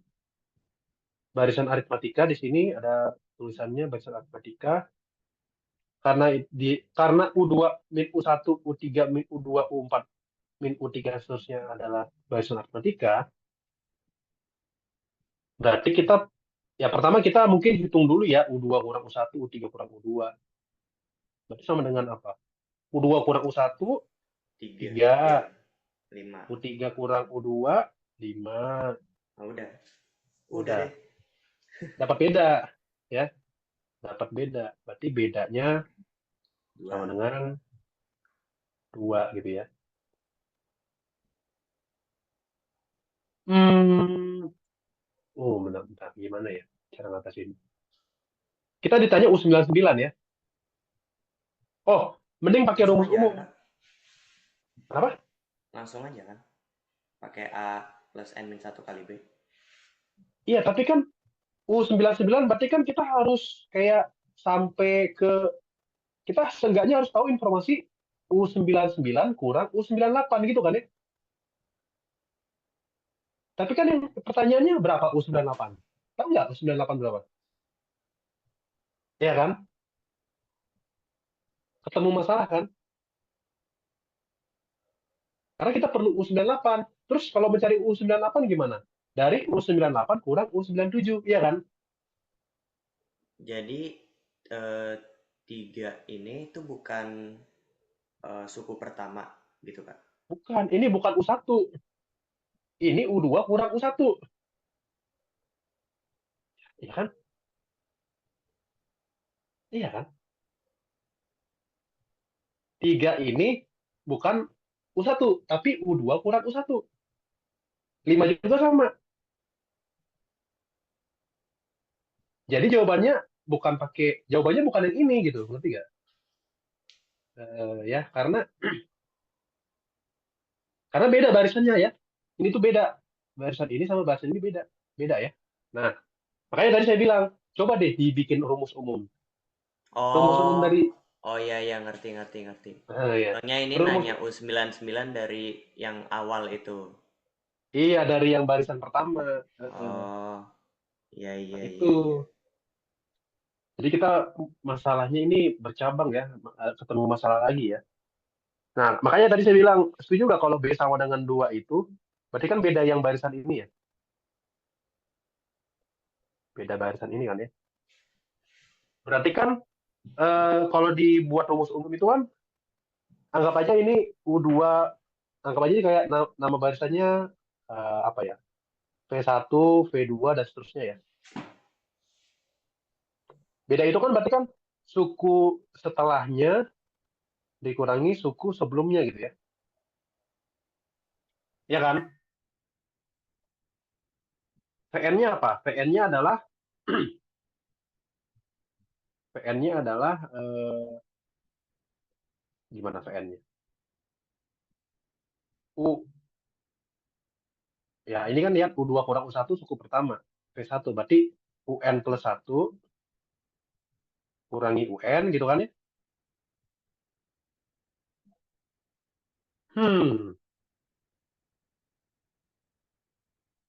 Barisan aritmatika di sini ada tulisannya barisan aritmatika. Karena U2 min U1, U3 min U2, U4 min U3 seterusnya adalah barisan aritmatika, berarti kita ya pertama kita mungkin hitung dulu ya U2 kurang U1, U3 kurang U2. Berarti sama dengan apa? U2 kurang U1 Tiga, 3, ya, lima. U3 kurang U2 5. Nah, udah deh. Udah dapat beda ya, dapat beda. Berarti bedanya sama Dua. dengan 2 gitu ya. Hmm, oh bentar, bentar. Gimana ya cara ngatasin? Kita ditanya U99 ya. Oh, mending pakai Langsung rumus aja umum. kak. Kenapa? Langsung aja kan. Pakai A plus N min satu kali B. Iya, tapi kan U99 berarti kan kita harus kayak sampai ke, kita seenggaknya harus tahu informasi U99 kurang U98 gitu kan ya. Tapi kan yang pertanyaannya berapa U98? Tahu nggak U98 berapa? Iya kan? Ketemu masalah kan? Karena kita perlu U98. Terus kalau mencari U98 gimana? Dari U98 kurang U97, iya kan? Jadi eh, tiga ini tuh bukan suku pertama gitu kak. Bukan, ini bukan U1. Ini U2 kurang U1. Iya kan? Iya kan? Tiga ini bukan U1, tapi U2 kurang U1. 5 juga sama. Jadi jawabannya bukan yang ini gitu, ngerti gak? Ya, karena beda barisannya ya. Ini tuh beda. Barisan ini sama barisan ini beda. Beda ya. Nah, makanya tadi saya bilang, coba deh dibikin rumus umum. Rumus umum Oh, dari, oh iya ya, ngerti ngerti ngerti. ya. Soalnya ini Rumus, nanya U99 dari yang awal itu. iya dari yang barisan pertama. Oh, iya Nah, iya itu. iya iya. Jadi kita masalahnya ini bercabang ya, ketemu masalah lagi ya. Nah, makanya tadi saya bilang, setuju nggak kalau B sama dengan 2 itu, berarti kan beda yang barisan ini ya. Beda barisan ini kan ya. Berarti kan kalau dibuat rumus umum itu kan, anggap aja ini U2, anggap aja ini kayak nama barisannya apa ya, V1, V2, dan seterusnya ya. Beda itu kan berarti kan suku setelahnya dikurangi suku sebelumnya gitu ya. Ya kan? VN-nya apa? VN-nya adalah gimana VN-nya? U Ya, ini kan lihat U2 kurang U1 suku pertama. V1. Berarti UN plus 1 kurangi UN gitu kan ya. Hmm.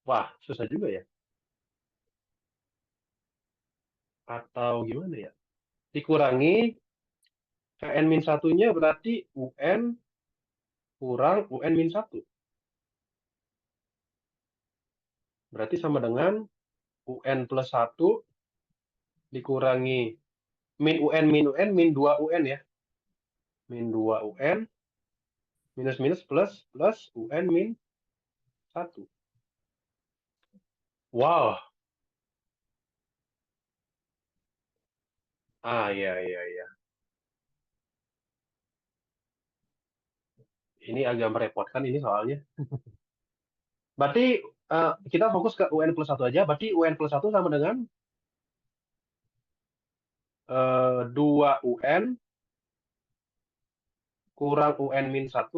Wah, susah juga ya. Atau gimana ya? Dikurangi KN min satunya berarti UN kurang UN min 1. Berarti sama dengan UN plus 1 dikurangi min UN min 2 UN ya. Min 2 UN minus minus plus plus UN min 1. Wow. Ah, iya, iya, iya. Ini agak merepotkan ini soalnya. Berarti kita fokus ke UN plus 1 aja. Berarti UN plus 1 sama dengan 2 UN kurang UN min 1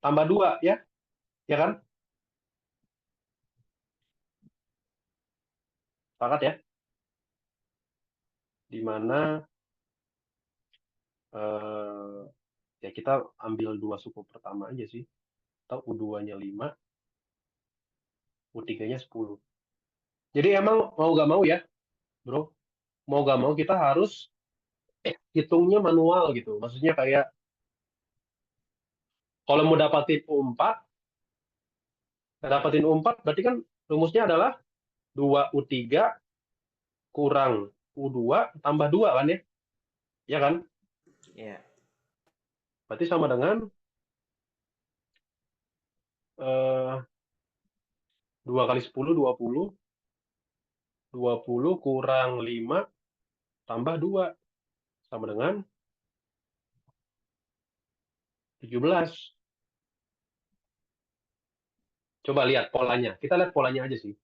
tambah 2 ya. Ya kan? Sepakat ya? Di mana eh, ya kita ambil dua suku pertama aja sih. Atau U2-nya 5, U3-nya 10. Jadi emang mau gak mau ya, bro. Mau gak mau kita harus hitungnya manual gitu. Maksudnya kayak kalau mau dapatin U4 berarti kan rumusnya adalah 2U3 kurang U2 tambah 2 kan ya? Ya kan? Iya. Berarti sama dengan 2 kali 10, 20. 20 kurang 5 tambah 2. Sama dengan 17. Coba lihat polanya. Kita lihat polanya aja sih.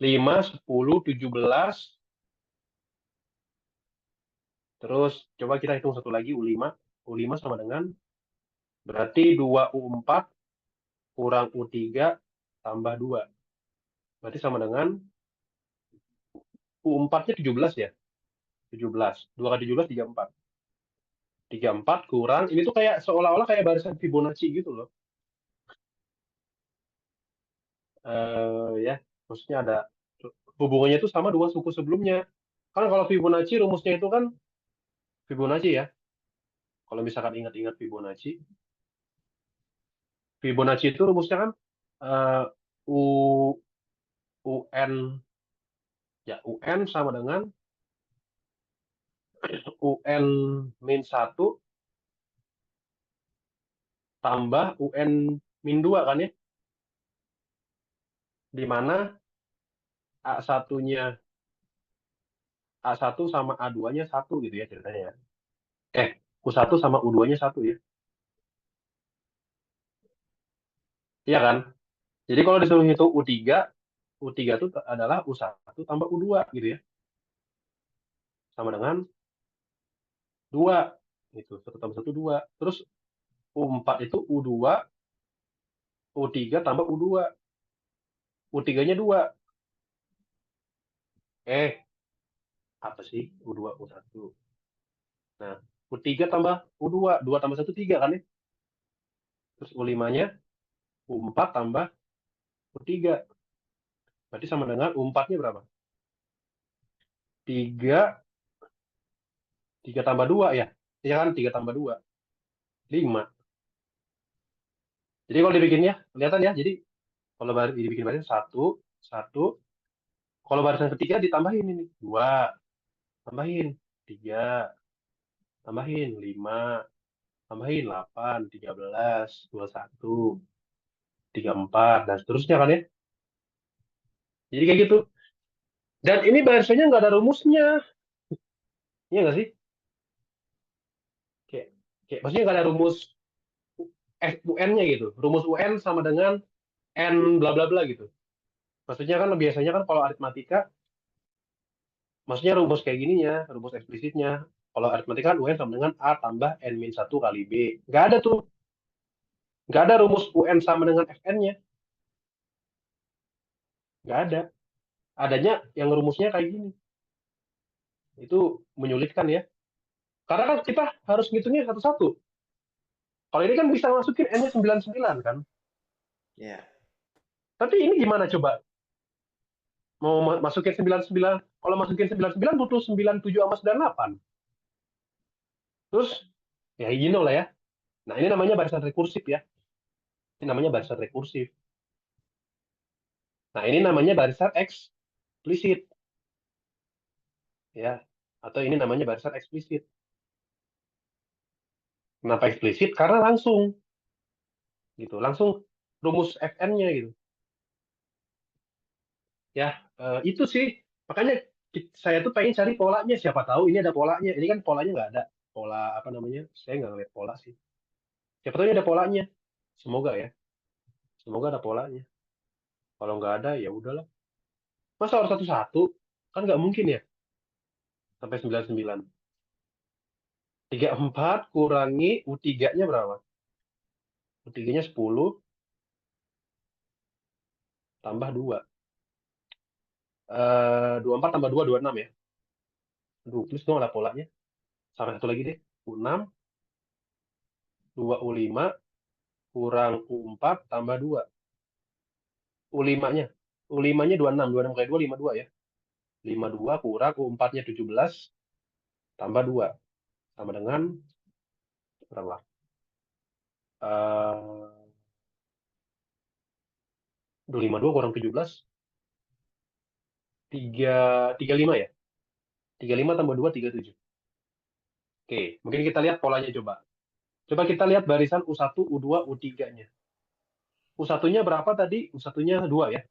5, 10, 17. Terus coba kita hitung satu lagi U5. U5 sama dengan berarti 2U4 kurang U3 tambah 2. Berarti sama dengan U4-nya 17 ya. 17. 2 kali 17, 34. 34 kurang. Ini tuh kayak seolah-olah kayak barisan Fibonacci gitu loh. Ya, maksudnya ada hubungannya itu sama dua suku sebelumnya. Kan kalau Fibonacci rumusnya itu kan Fibonacci ya. Kalau misalkan ingat-ingat Fibonacci, Fibonacci itu rumusnya kan eh, U UN ya UN sama dengan UN min satu tambah UN min 2 kan ya. Di mana a satunya A1 sama A2-nya satu gitu ya ceritanya ya. U1 sama U2-nya satu ya. Iya kan? Jadi kalau disuruh hitung U3, U3 itu adalah U1 tambah U2 gitu ya. Sama dengan 2 itu. Satu tambah satu 2. Terus U4 itu U2, U3 tambah U2. U3-nya 2. Eh, apa sih? U2, U1. Nah, U3 tambah U2. 2 tambah satu 3 kan ya? Terus U5-nya U4 tambah U3. Berarti sama dengan U4-nya berapa? 3, 3 tambah 2 ya? Iya kan? 3 tambah 2. 5. Jadi kalau dibikinnya, kelihatan ya. Jadi kalau dibikin barisan satu, satu. Kalau barisan ketiga ditambahin ini. 2, tambahin. 3, tambahin. 5, tambahin. 8, 13, 21, 34, dan seterusnya kan ya. Jadi kayak gitu. Dan ini barisannya nggak ada rumusnya. Iya nggak sih? Kayak, kayak maksudnya nggak ada rumus UN-nya gitu. Rumus UN sama dengan N bla bla bla gitu. Maksudnya kan biasanya kan kalau aritmatika, maksudnya rumus kayak gininya, rumus eksplisitnya. Kalau aritmatika kan UN sama dengan A tambah N min 1 kali B. Nggak ada tuh. Nggak ada rumus UN sama dengan FN-nya. Nggak ada. Adanya yang rumusnya kayak gini. Itu menyulitkan ya. Karena kan kita harus ngitungnya satu-satu. Kalau ini kan bisa masukin N-nya 99 kan. Ya, Tapi ini gimana coba? Mau masukin 99, kalau masukin 99 butuh 97 sama 98. Terus, ya you know lah ya. Nah, ini namanya barisan rekursif ya. Ini namanya barisan rekursif. Nah, ini namanya barisan eksplisit ya. Atau ini namanya barisan eksplisit. Kenapa eksplisit? Karena langsung gitu. Langsung rumus Fn-nya gitu. Ya, itu sih. Makanya saya tuh pengen cari polanya. Siapa tahu ini ada polanya. Ini kan polanya nggak ada. Pola apa namanya? Saya nggak ngeliat pola sih. Siapa tahu ini ada polanya. Semoga ya. Semoga ada polanya. Kalau nggak ada, ya udahlah. Masa harus satu-satu? Kan nggak mungkin ya. Sampai 99. 34 kurangi U3-nya berapa? U3-nya 10 tambah 2. 24 tambah 2, 26 ya. Aduh, terus dong ada polanya. Sampai satu lagi deh. U6, 2 U5 kurang U4 tambah 2. U5-nya. U5-nya 26. 26 kali 2, 52 ya. 52 kurang U4-nya 17 tambah 2. Sama dengan berapa? Eh 252 kurang 17. 35 ya. 35 tambah 2, 37. Oke, mungkin kita lihat polanya coba. Coba kita lihat barisan U1, U2, U3-nya. U1-nya berapa tadi? U1-nya 2 ya.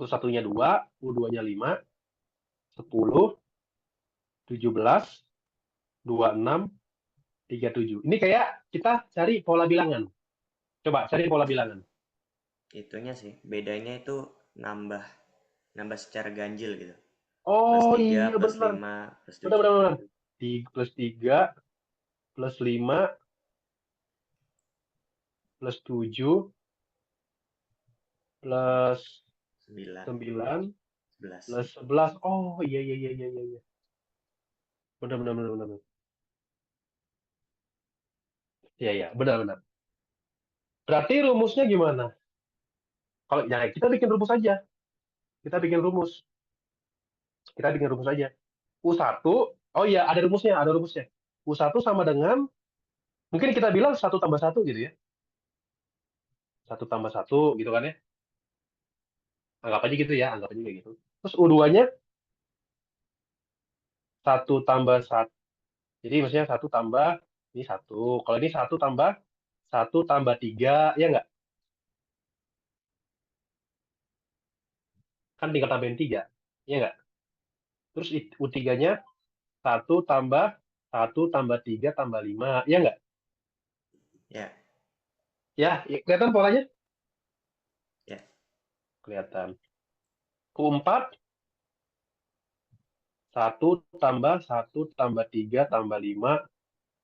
U1-nya 2, U2-nya 5, 10, 17, 26, 37. Ini kayak kita cari pola bilangan. Coba cari pola bilangan. itunya sih. Bedanya itu nambah nambah secara ganjil gitu. Plus Oh 3 iya plus benar. 5 plus Benar 7. benar benar. Plus 3 plus 5 plus 7 plus 9, 9 11. plus 11. Oh iya iya iya iya iya. Benar benar benar benar. Iya iya, benar benar. Berarti rumusnya gimana? Kalau ya kita bikin rumus aja. Kita bikin rumus. Kita bikin rumus aja. U1, oh iya ada rumusnya, ada rumusnya. U1 sama dengan, mungkin kita bilang satu tambah satu gitu ya. Satu tambah satu gitu kan ya. Anggap aja gitu ya, anggap aja kayak gitu. Terus U2-nya satu tambah satu. Jadi maksudnya satu tambah, ini satu. Kalau ini satu tambah tiga, ya nggak? Kan tinggal tambahin tiga, ya nggak? Terus U3-nya satu tambah tiga tambah lima, ya nggak? Ya, Ya, kelihatan polanya? ya, Kelihatan. U4 satu tambah tiga tambah lima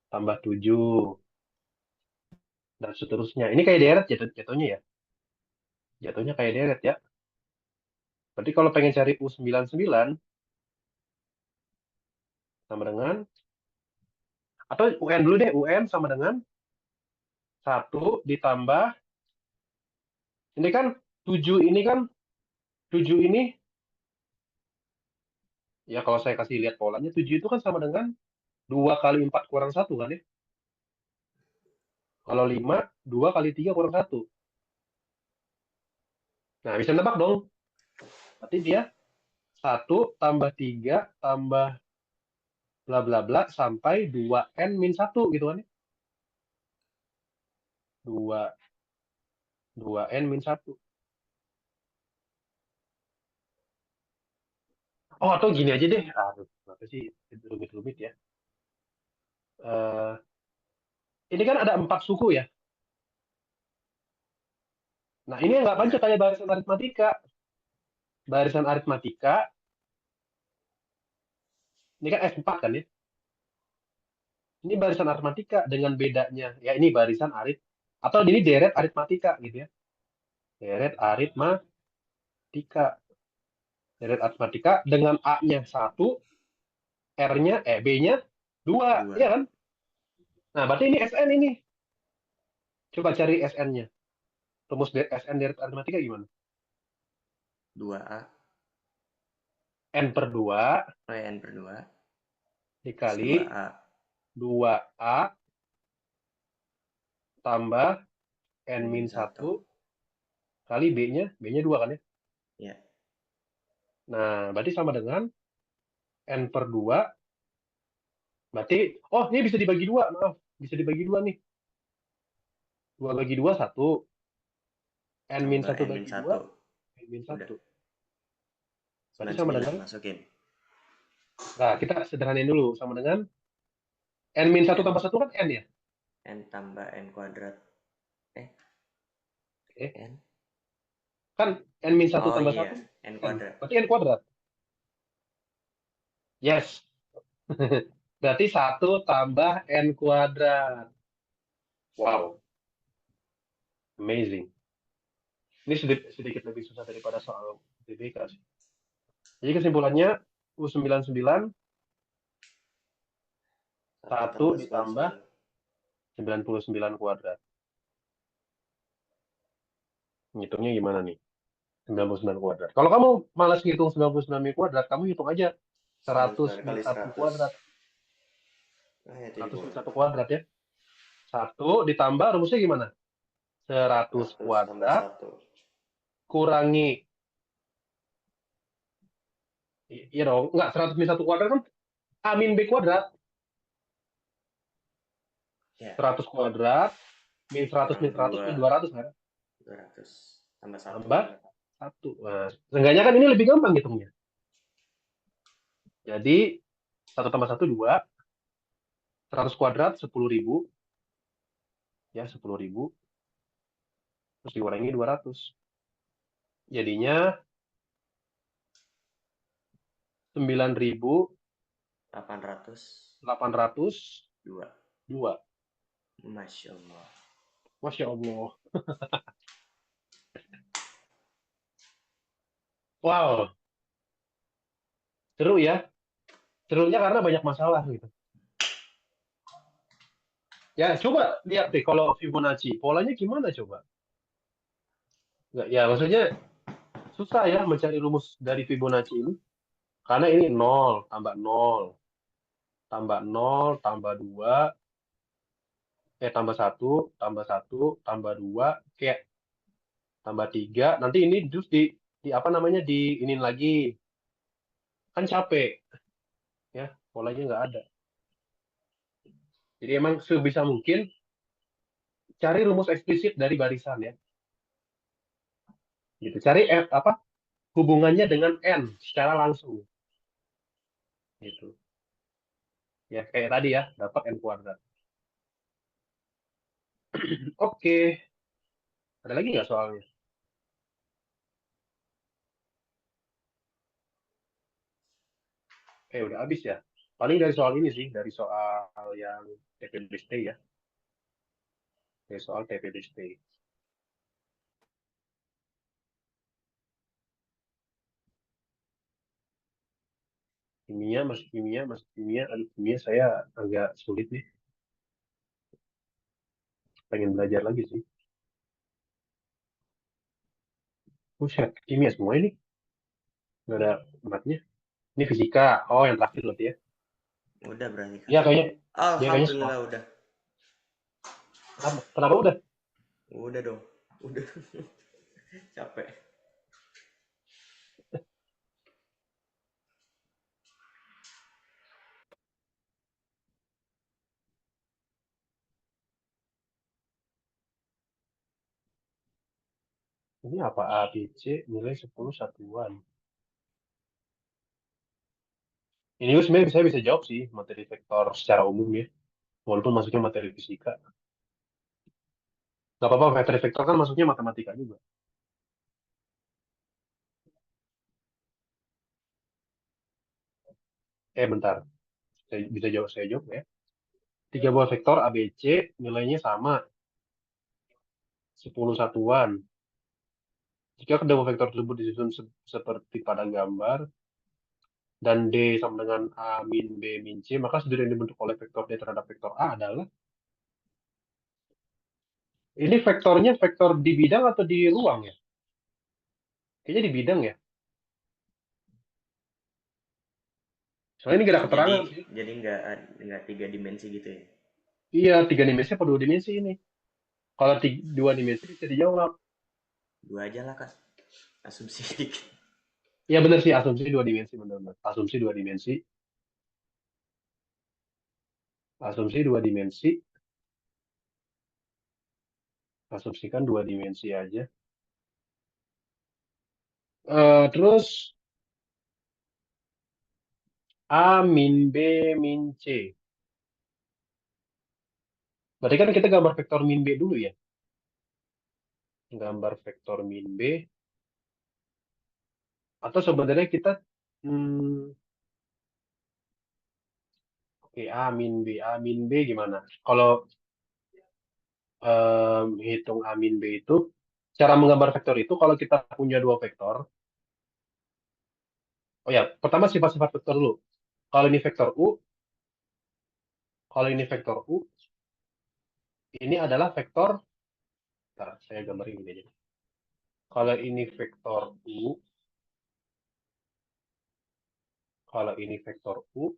tambah tujuh dan seterusnya. Ini kayak deret jatuhnya ya. Jatuhnya kayak deret ya. Berarti kalau pengen cari U99 sama dengan, atau UN dulu deh, UN sama dengan satu ditambah, ini kan 7 ini kan, 7 ini, ya kalau saya kasih lihat polanya, 7 itu kan sama dengan 2 kali 4 kurang satu kan ya. Kalau 5 2 kali 3 kurang satu. Nah, bisa nebak dong. Berarti dia satu tambah 3 tambah bla bla bla sampai 2N min satu gitu kan ya. 2 2N min satu. Oh, atau gini aja deh. Aduh, kenapa sih rumit-rumit ya. Eh, ini kan ada 4 suku ya. Nah, ini nggak aja ya, kayak barisan aritmatika. Barisan aritmatika, ini kan S4 kan ya. Ini barisan aritmatika dengan bedanya. Ya, ini barisan arit. Atau ini deret aritmatika gitu ya. Deret aritmatika. Deret aritmatika dengan A-nya 1, B-nya 2, Dua. ya kan? Nah, berarti ini SN ini. Coba cari SN-nya. Rumus SN deret aritmatika gimana? Dua a N per 2 N per 2 plus dikali 2A. 2A tambah N N min min 1 1. kali B-nya. B-nya 2 kan ya? Ya. Nah, berarti sama dengan N per 2. Berarti, oh ini bisa dibagi 2. Maaf, bisa dibagi 2 nih. 2 bagi 2, 1. N min Tambah 1 N min bagi 2, 1. N min Udah. 1. Berarti Sembilan sama sembilan dengan, masukin. nah kita sederhanain dulu. Sama dengan N min 1 N. tambah 1 kan N ya? N tambah N kuadrat. Eh, Oke. N? Kan N min 1 Oh tambah iya, 1, N N. kuadrat. Berarti N kuadrat. Yes. Berarti 1 tambah N kuadrat. Wow, amazing. Ini sedikit lebih susah daripada soal UTBK sih. Jadi kesimpulannya U99 Satu 1 tambah ditambah 99. 99 kuadrat. Ngitungnya gimana nih? 99 kuadrat. Kalau kamu malas ngitung 99 kuadrat, kamu hitung aja 100 99 min kali 1 100. kuadrat. Nah, itu di 100 min bawah. 1 kuadrat ya. 1 ditambah rumusnya gimana? 100 100 tambah kuadrat 1. kurangi. Iya dong. Enggak, 100 min 1 kuadrat kan A min B kuadrat. Ya, 100 kuadrat min 100 kurang min 100 min 2. 200 kan? 200. Tambah 1. Tambah 1. Nah, seenggaknya kan ini lebih gampang hitungnya. Jadi 1 tambah 1, 2. 100 kuadrat 10.000. Ya, 10.000. Terus dikurangi 200. Jadinya 9.802. 802. Masya Allah. Masya Allah. Wow, seru ya. Serunya karena banyak masalah gitu. Ya, coba lihat deh kalau Fibonacci. Polanya gimana coba? Nggak, ya, maksudnya susah ya mencari rumus dari Fibonacci ini. Karena ini nol tambah nol tambah 2, tambah satu tambah 2, kayak tambah 3. Nanti ini terus di apa namanya, di ini lagi. Kan capek ya, polanya nggak ada. Jadi emang sebisa mungkin cari rumus eksplisit dari barisan ya. Gitu. Cari apa hubungannya dengan n secara langsung gitu. Ya kayak tadi ya, dapat n kuadrat. Oke, ada lagi nggak soalnya? Udah habis ya. Paling dari soal ini sih, dari soal yang TPDST ya. Dari soal TPDST. Kimia, aduh, kimia saya agak sulit nih. Pengen belajar lagi sih. Buset, kimia semua ini. Nggak ada matnya. Ini fisika. Oh, yang terakhir berarti ya. Udah berarti Kak. Iya kayaknya, dia kayaknya semua. Alhamdulillah udah. Kenapa? Kenapa udah? Udah dong. Udah. Capek. Ini apa? A, B, C, nilai 10 satuan. Ini sebenarnya saya bisa jawab sih, materi vektor secara umum ya. Walaupun masuknya materi fisika. Gak apa-apa, materi vektor kan masuknya matematika juga. Bentar. Saya bisa jawab, saya jawab ya. Tiga buah vektor A, B, C, nilainya sama. 10 satuan. Jika kedua vektor tersebut disusun seperti pada gambar, dan D sama dengan A min B min C, maka sudut yang dibentuk oleh vektor D terhadap vektor A adalah, ini vektornya vektor di bidang atau di ruang ya? Kayaknya di bidang ya. Soalnya ini gak ada Jadi keterangan sih. jadi nggak tiga dimensi gitu ya. Iya, tiga dimensi apa dua dimensi ini? Kalau dua dimensi bisa dijawab. Dua aja lah kak, asumsi dikit. Iya benar sih, asumsi dua dimensi benar-benar. Asumsi dua dimensi, asumsi dua dimensi, asumsikan dua dimensi aja. Terus A min B min C. Berarti kan kita gambar vektor min B dulu ya. Gambar vektor min B. Atau sebenarnya kita, hmm, oke, A min B. A min B gimana? Kalau hitung A min B itu, cara menggambar vektor itu kalau kita punya dua vektor. Oh ya, pertama sifat-sifat vektor dulu. Kalau ini vektor U, kalau ini vektor U, ini adalah vektor. Bentar, saya gambarin ini aja. Kalau ini vektor U, kalau ini vektor U,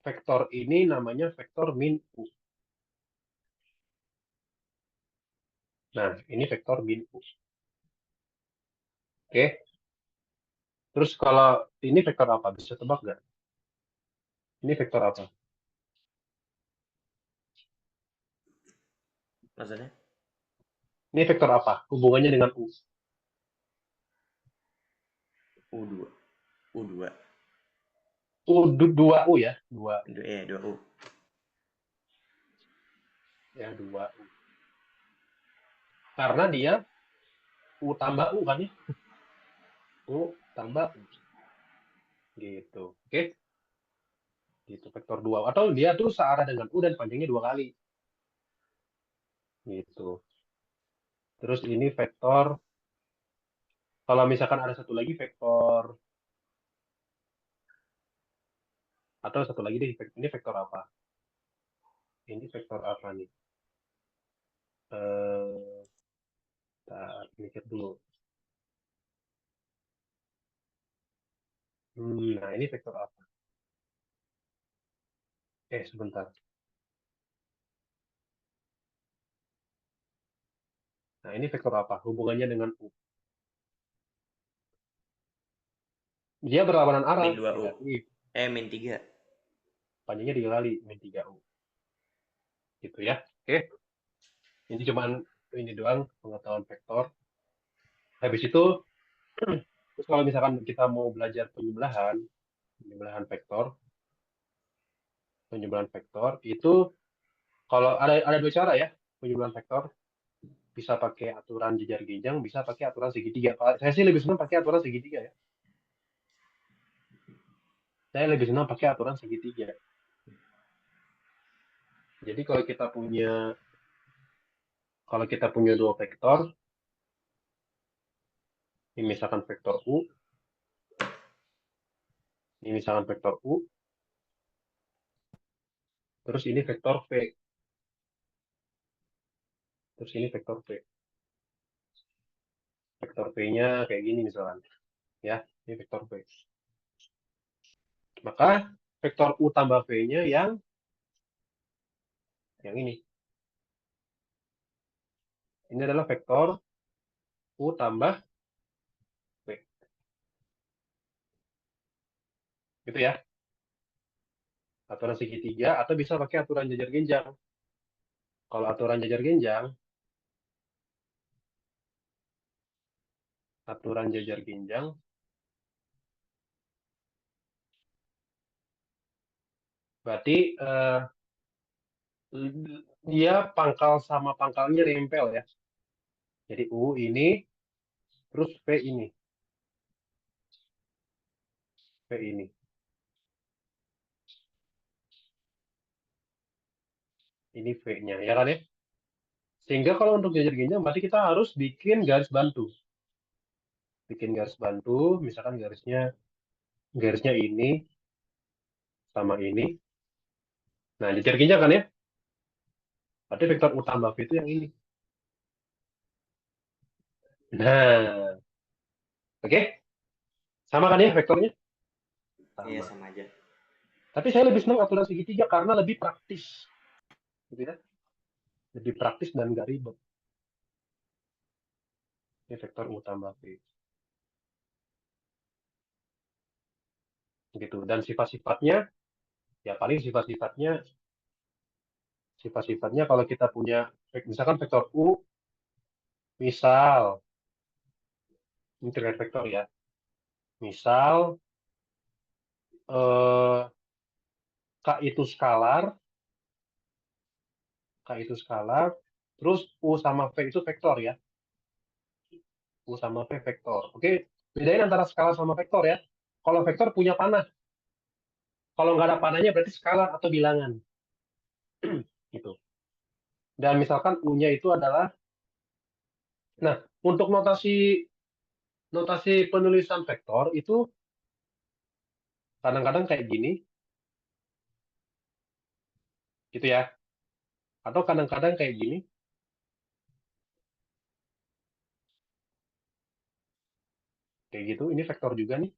vektor ini namanya vektor min U. Nah, ini vektor min U. Oke. Terus kalau ini vektor apa? Bisa tebak nggak? Ini vektor apa? Maksudnya Ini vektor apa? Hubungannya dengan U. U2, U2, U dua U ya, dua dua U. ya dua U. Karena dia U tambah U kan ya? U tambah U gitu. Oke, gitu vektor dua. Atau dia tuh searah dengan U dan panjangnya dua kali. Gitu. Terus ini vektor. Kalau misalkan ada satu lagi vektor, atau satu lagi deh, ini vektor apa? Ini vektor apa nih? Eh, mikir dulu. Nah, ini vektor apa? Sebentar. Nah, ini vektor apa? Hubungannya dengan U. Dia berlawanan arah, Min 2U. negatif. Min 3. Panjangnya 3 kali, min 3U. Gitu ya. Oke, ini cuman ini doang pengetahuan vektor. Habis itu, terus kalau misalkan kita mau belajar penjumlahan, penjumlahan vektor, penjumlahan vektor itu kalau ada dua cara ya penjumlahan vektor. Bisa pakai aturan jejar genjang, bisa pakai aturan segitiga. Kalau saya sih lebih senang pakai aturan segitiga ya. Saya lebih senang pakai aturan segitiga. Jadi kalau kita punya dua vektor, ini misalkan vektor U, ini misalkan vektor U, terus ini vektor V, terus ini vektor V. Vektor V-nya kayak gini misalkan, ya, ini vektor V. Maka vektor U tambah V-nya yang ini. Ini adalah vektor U tambah V. Gitu ya. Aturan segitiga atau bisa pakai aturan jajar genjang. Kalau aturan jajar genjang, aturan jajar genjang berarti dia pangkal sama pangkalnya nempel ya. Jadi U ini terus V ini, V ini. Ini V-nya ya kan ya. Sehingga kalau untuk jajar genjang berarti kita harus bikin garis bantu. bikin garis bantu, misalkan garisnya ini sama ini. Nah, dicirinya kan ya, berarti vektor U tambah V itu yang ini. Nah, oke, sama kan ya vektornya? Iya, Sama. sama aja. Tapi saya lebih senang aturan segitiga karena lebih praktis, gitu ya. Lebih praktis dan nggak ribet. Ini vektor U tambah V, gitu. Dan sifat-sifatnya, ya paling sifat-sifatnya kalau kita punya, misalkan vektor U, misal, ini terkait vektor ya, misal eh, K itu skalar, K itu skalar, terus U sama V itu vektor ya. U sama V vektor. Oke, bedain antara skalar sama vektor ya. Kalau vektor punya panah. Kalau nggak ada panahnya berarti skalar atau bilangan. Gitu. Dan misalkan U-nya itu adalah, nah, untuk notasi notasi penulisan vektor itu kadang-kadang kayak gini, gitu ya. Atau kadang-kadang kayak gini, kayak gitu. Ini vektor juga nih.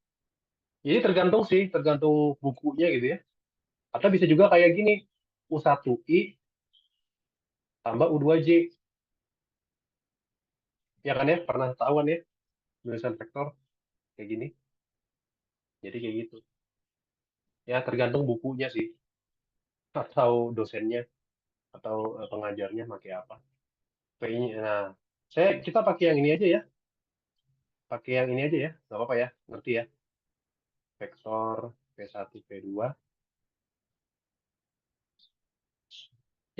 Jadi tergantung sih, tergantung bukunya gitu ya. Atau bisa juga kayak gini, U1I tambah U2J. Ya kan ya, pernah tahu kan ya, penulisan vektor kayak gini. Jadi kayak gitu. Ya tergantung bukunya sih, atau dosennya, atau pengajarnya pakai apa. PI-nya. Nah, kita pakai yang ini aja ya. Pakai yang ini aja ya. Nggak apa-apa ya. Ngerti ya. Vektor V1, V2.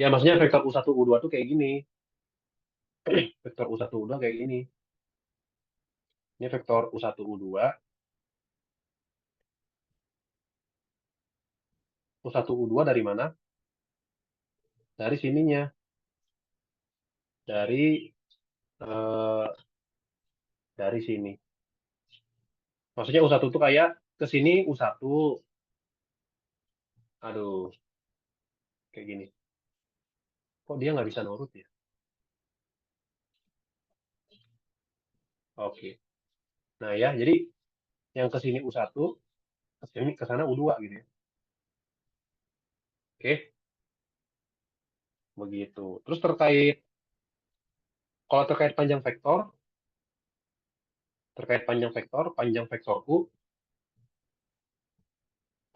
Ya, maksudnya vektor U1, U2 tuh kayak gini. Vektor U1, U2 kayak gini. Ini vektor U1, U2. U1, U2 dari mana? Dari sininya. Dari eh, dari sini. Maksudnya U1 tuh kayak ke sini U1. Aduh, kayak gini. Kok dia nggak bisa nurut ya? Oke. Nah ya, jadi yang ke sini U1, ke sini ke sana U2 gitu ya. Oke, begitu. Terus kalau terkait panjang vektor U,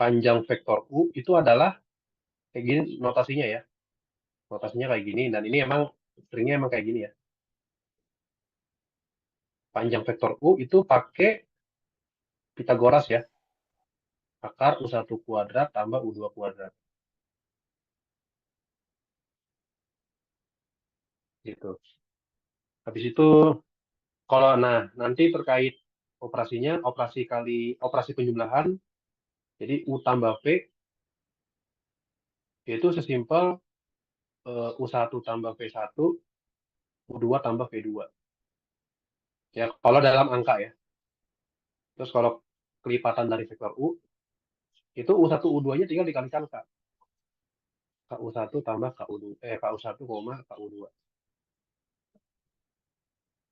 panjang vektor U itu adalah kayak gini notasinya ya. Notasinya kayak gini dan ini emang seringnya emang kayak gini ya. Panjang vektor U itu pakai Pitagoras ya. Akar U1 kuadrat tambah U2 kuadrat. Gitu. Habis itu kalau nanti terkait operasinya, operasi penjumlahan, jadi U tambah V itu sesimpel U1 tambah V1, U2 tambah V2. Ya, kalau dalam angka ya. Terus kalau kelipatan dari vektor U, itu U1, U2-nya tinggal dikalikan K. KU1 tambah KU2, KU1, KU2.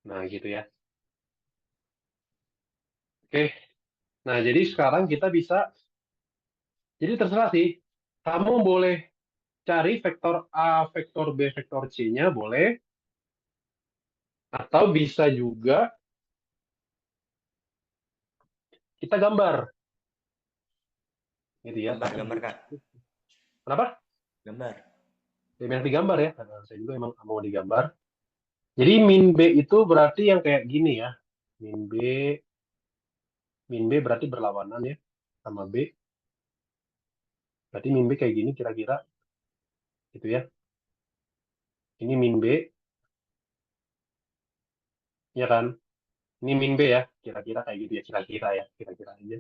Nah, gitu ya. Oke. Nah, jadi sekarang kita bisa, jadi terserah sih. Kamu boleh cari vektor A, vektor B, vektor C-nya boleh. Atau bisa juga kita gambar. Gitu ya, pakai Gambar-gambar, buku. Kak. Kenapa? Gambar. Ya, yang digambar ya. Karena saya juga emang mau digambar. Jadi min B itu berarti yang kayak gini ya. Min B, min B berarti berlawanan ya sama B. Berarti min B kayak gini kira-kira gitu ya. Ini min B, ya kan? Ini min B ya, kira-kira kayak gitu ya, kira-kira aja.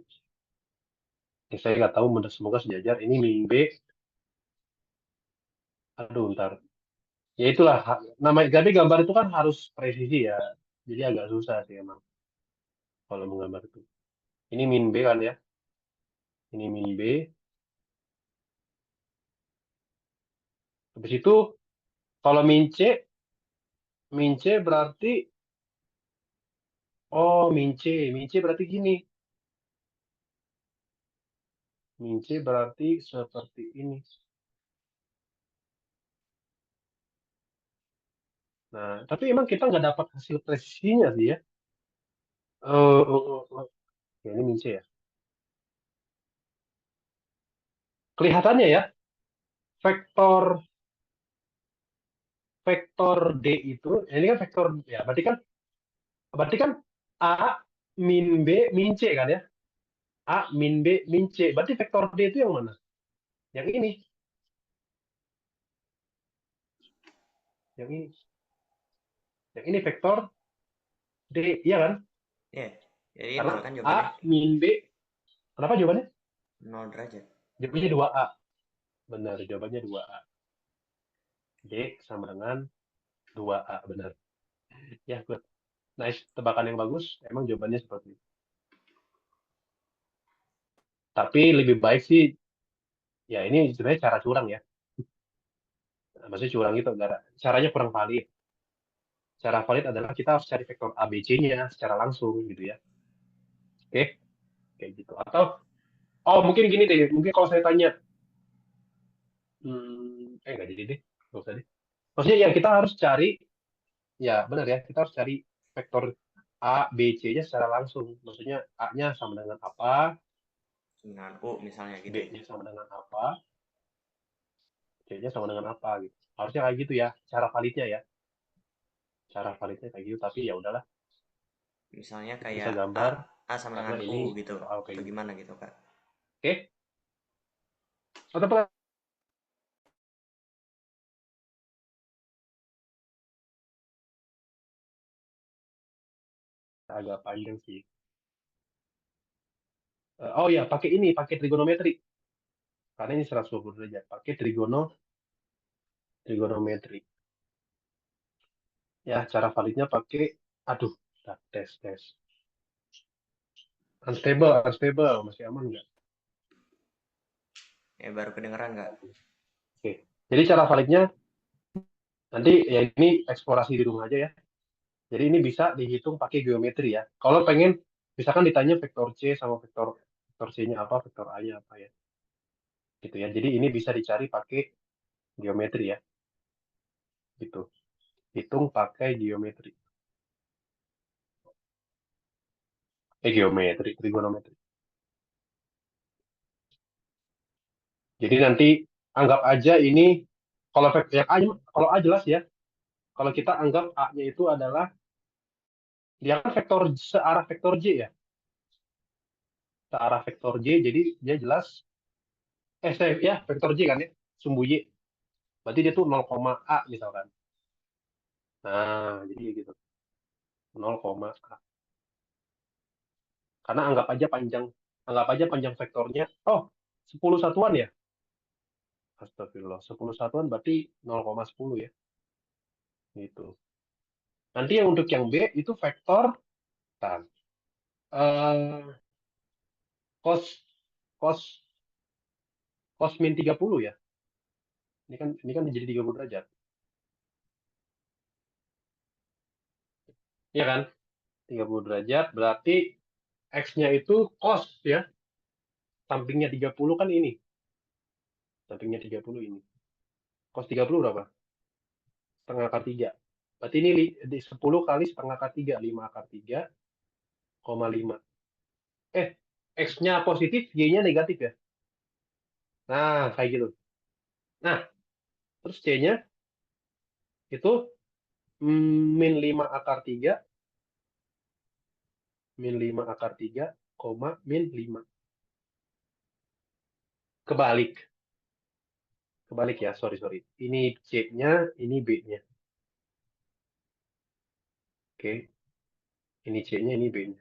Ya, saya nggak tahu, semoga sejajar. Ini min B, aduh ntar. Ya itulah, nama tapi gambar itu kan harus presisi ya. Jadi agak susah sih emang. kalau menggambar itu. Ini min B kan ya. Ini min B. Habis itu kalau min C berarti oh min C berarti gini. Min C berarti seperti ini. Nah, tapi emang kita nggak dapat hasil presisinya sih ya. Ya, ini min C ya. Kelihatannya ya, vektor vektor D itu, ini kan vektor ya, berarti kan A min B min C kan ya. A min B min C. Berarti vektor D itu yang mana? Yang ini, yang ini, yang ini vektor D, iya kan? Ya, jadi Karena nol kan A jawabannya. min B, kenapa jawabannya? 0 derajat. Jawabannya 2A. Benar, jawabannya 2A. D sama dengan 2A, benar. Ya, good. Nice, tebakan yang bagus. Emang jawabannya seperti itu. Tapi lebih baik sih, ya ini sebenarnya cara curang ya. Maksudnya curang itu, caranya kurang valid. Cara valid adalah kita harus cari vektor A, B, C-nya secara langsung gitu ya. Oke, kayak gitu. Atau, oh mungkin gini deh, mungkin kalau saya tanya, nggak jadi deh, nggak usah deh. Maksudnya yang kita harus cari, ya benar ya, kita harus cari vektor A, B, C-nya secara langsung. Maksudnya A-nya sama dengan apa, Dengan U misalnya gitu ya. B-nya sama dengan apa, C-nya sama dengan apa gitu. Harusnya kayak gitu ya, cara validnya ya. Cara validnya kayak gitu, tapi ya udahlah, Misalnya kita bisa kayak gambar A sama karena dengan ini U gitu. soal kayak Atau gitu. gimana gitu, Kak? Oke, atau agak panjang sih. Oh ya, pakai ini, pakai trigonometri. Karena ini 120 derajat. Pakai trigonometri. Ya, cara validnya pakai, aduh, tes, tes. Unstable, unstable. Masih aman nggak? Ya baru kedengeran, Kak. Oke. Jadi cara validnya, nanti ya ini eksplorasi di rumah aja ya. Jadi ini bisa dihitung pakai geometri ya. Kalau pengen, misalkan ditanya vektor C sama vektor C-nya apa, vektor A-nya apa ya. Gitu ya. Jadi ini bisa dicari pakai geometri ya. Gitu. Hitung pakai geometri. Geometri, trigonometri. Jadi nanti anggap aja ini kalau yang A, kalau A jelas ya. Kalau kita anggap A-nya itu adalah dia kan vektor searah vektor J ya. Searah vektor J jadi dia jelas ya vektor J kan ya. Sumbu Y. Berarti dia tuh 0, A misalkan. Nah, jadi gitu. 0, A. Karena anggap aja panjang vektornya. Oh, 10 satuan ya. Astagfirullah. 10 satuan berarti 0,10 ya. Gitu. Nanti yang untuk yang B itu vektor kan. Eh, cos cos cos min 30 ya. Ini kan menjadi 30 derajat. Iya kan? 30 derajat berarti X-nya itu cos ya. Sampingnya 30 kan ini. Sampingnya 30 ini. Cos 30 berapa? Setengah akar 3. Berarti ini di 10 kali setengah akar 3. 5 akar 3, koma 5. Eh, X-nya positif, Y-nya negatif ya. Nah, kayak gitu. Nah, terus C-nya itu min 5 akar 3, min 5 akar 3, koma min 5. Kebalik. Kebalik ya, sorry, sorry. Ini C-nya, ini B-nya. Oke, ini C-nya, ini B-nya.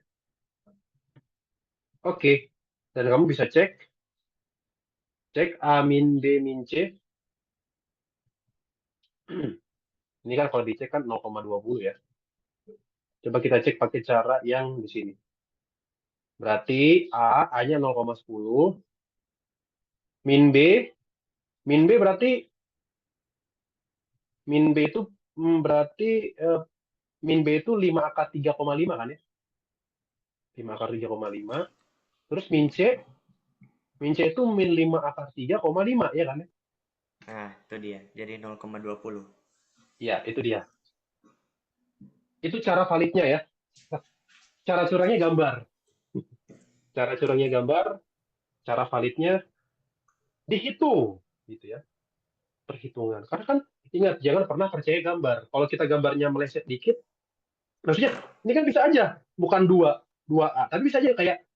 Oke, dan kamu bisa cek A min B min C. Ini kan kalau dicek kan 0,20 ya. Coba kita cek pakai cara yang di sini. Berarti A-nya 0,10. Min B, min B berarti, min B itu berarti min B itu 5 akar 3,5 kan ya? 5 akar 3,5. Terus min C itu min 5 akar 3,5 ya kan ya? Nah, itu dia. Jadi 0,20. Iya, itu dia. Itu cara validnya ya. Cara curangnya gambar. Cara curangnya gambar, cara validnya dihitung gitu ya. Perhitungan. Karena kan ingat jangan pernah percaya gambar. Kalau kita gambarnya meleset dikit, maksudnya ini kan bisa aja bukan 2A, tapi bisa aja kayak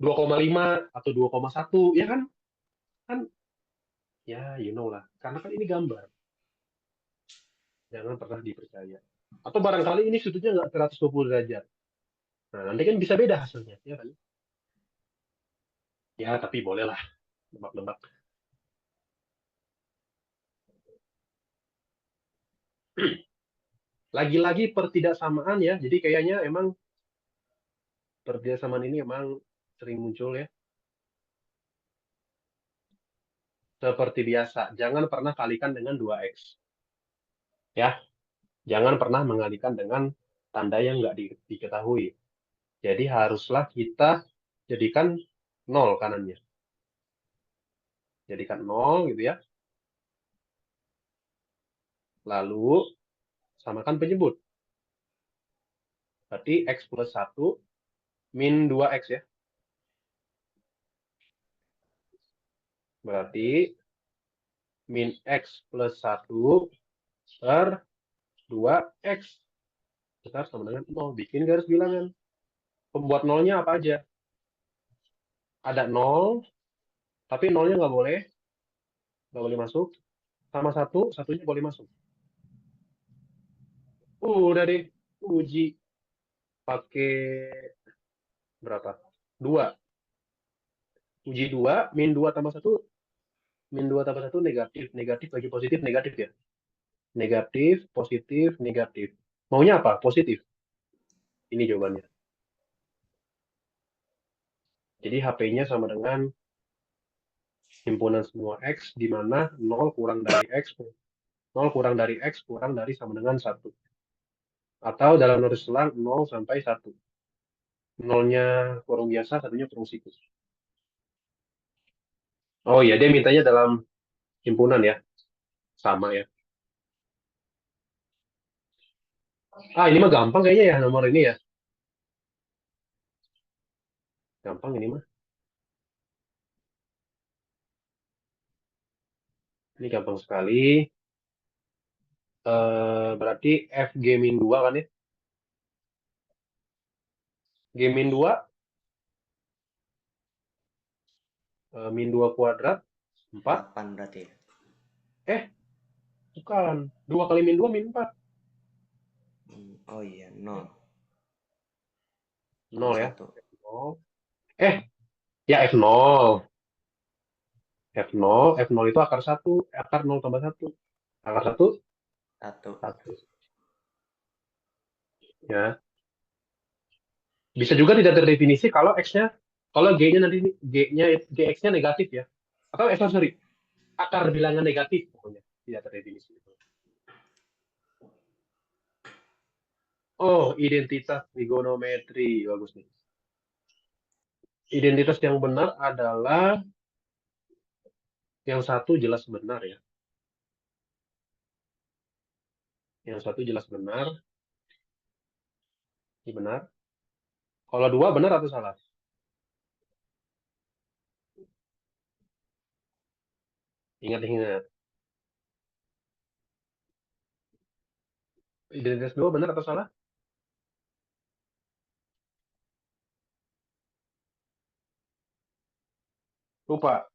2,5 atau 2,1 ya kan? Kan ya you know lah. Karena kan ini gambar. Jangan pernah dipercaya. Atau barangkali ini sudutnya nggak 120 derajat. Nah, nanti kan bisa beda hasilnya, ya kan? Ya, tapi bolehlah nebak-nebak. Lagi-lagi pertidaksamaan ya. Jadi kayaknya emang pertidaksamaan ini emang sering muncul ya. Seperti biasa, jangan pernah kalikan dengan 2x. Ya, jangan pernah mengalikan dengan tanda yang nggak diketahui. Jadi haruslah kita jadikan nol kanannya. Jadikan nol gitu ya. Lalu samakan penyebut. Berarti x plus 1 min 2x ya. Berarti min x plus 1 per 2x. Kita sama dengan 0. Bikin garis bilangan. Pembuat nolnya apa aja? Ada 0, tapi nolnya nggak boleh masuk. Sama satu, satunya boleh masuk. Udah deh, uji pakai berapa? 2. Uji 2, min 2 tambah satu, min 2 tambah satu negatif. Negatif bagi positif, negatif ya. Negatif, positif, negatif. Maunya apa? Positif. Ini jawabannya. Jadi HP-nya sama dengan himpunan semua X, di mana 0 kurang dari X, 0 kurang dari X kurang dari sama dengan 1. Atau dalam garis selang 0 sampai 1. Nolnya kurung biasa, satunya kurung sikus. Oh iya, dia mintanya dalam himpunan ya. Sama ya. Ini mah gampang kayaknya ya nomor ini ya. Gampang ini mah. Ini gampang sekali. Berarti F G min 2 kan ya. G min 2, min 2 kuadrat, 4. 8 berarti ya. Eh, bukan. 2 kali min 2 min 4. Oh iya, 0 tambah 0 ya. 1. F0. Eh, ya F0. F0, F0 itu akar 1. Akar 0 tambah 1. Akar 1, 1. 1. Ya. Bisa juga tidak terdefinisi kalau X-nya, kalau G-nya nanti, G-nya, GX-nya negatif ya. Atau, sorry, akar bilangan negatif pokoknya. Tidak terdefinisi. Oh, identitas trigonometri. Bagus nih. Identitas yang benar adalah yang satu jelas benar ya. Yang satu jelas benar. Ini benar. Kalau dua benar atau salah? Ingat-ingat. Identitas dua benar atau salah? Lupa.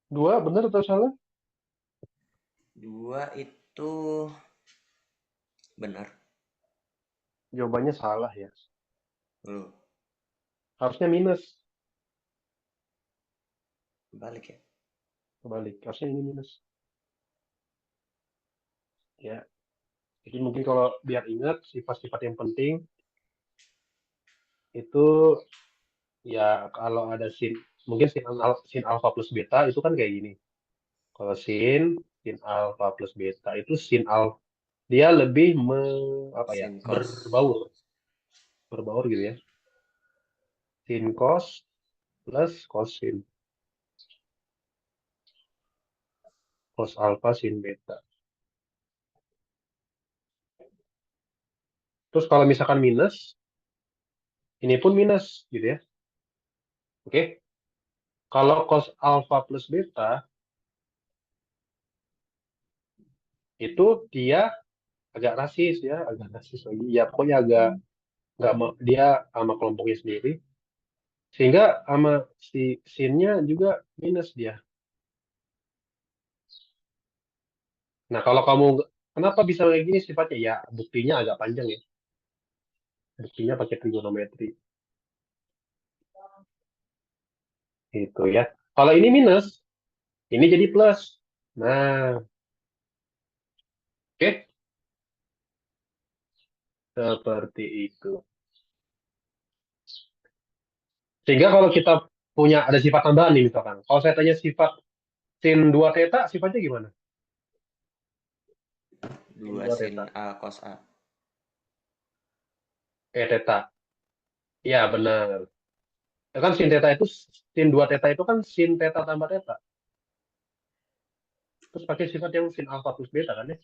Dua benar atau salah? 2 itu benar. Jawabannya salah ya. Loh, Harusnya minus. balik ya. Kebalik. Harusnya ini minus. Ya. Jadi mungkin kalau biar ingat sifat-sifat yang penting itu ya kalau ada mungkin sin alfa plus beta itu kan kayak gini. Kalau sin alfa plus beta itu sin alfa dia lebih apa ya Sin cos. berbaur gitu ya. Sin cos plus cosin cos alfa sin beta. Terus kalau misalkan minus, ini pun minus gitu ya. Oke. Kalau cos alfa plus beta itu dia agak rasis ya, agak rasis lagi. Ya pokoknya agak nggak mau dia sama kelompoknya sendiri. Sehingga sama si sinnya juga minus dia. Nah kalau kamu kenapa bisa kayak gini sifatnya? Ya buktinya agak panjang ya. Buktinya pakai trigonometri. Itu ya. Kalau ini minus, ini jadi plus. Nah, oke. Seperti itu. Sehingga kalau kita punya ada sifat tambahan nih misalkan. Kalau saya tanya sifat sin 2 theta, sifatnya gimana? Sin 2 2 sin theta. A cos A. Theta. Iya, benar. Ya kan sin theta itu, sin 2 theta itu kan sin theta tambah theta. Terus pakai sifat yang sin alpha plus beta kan ya.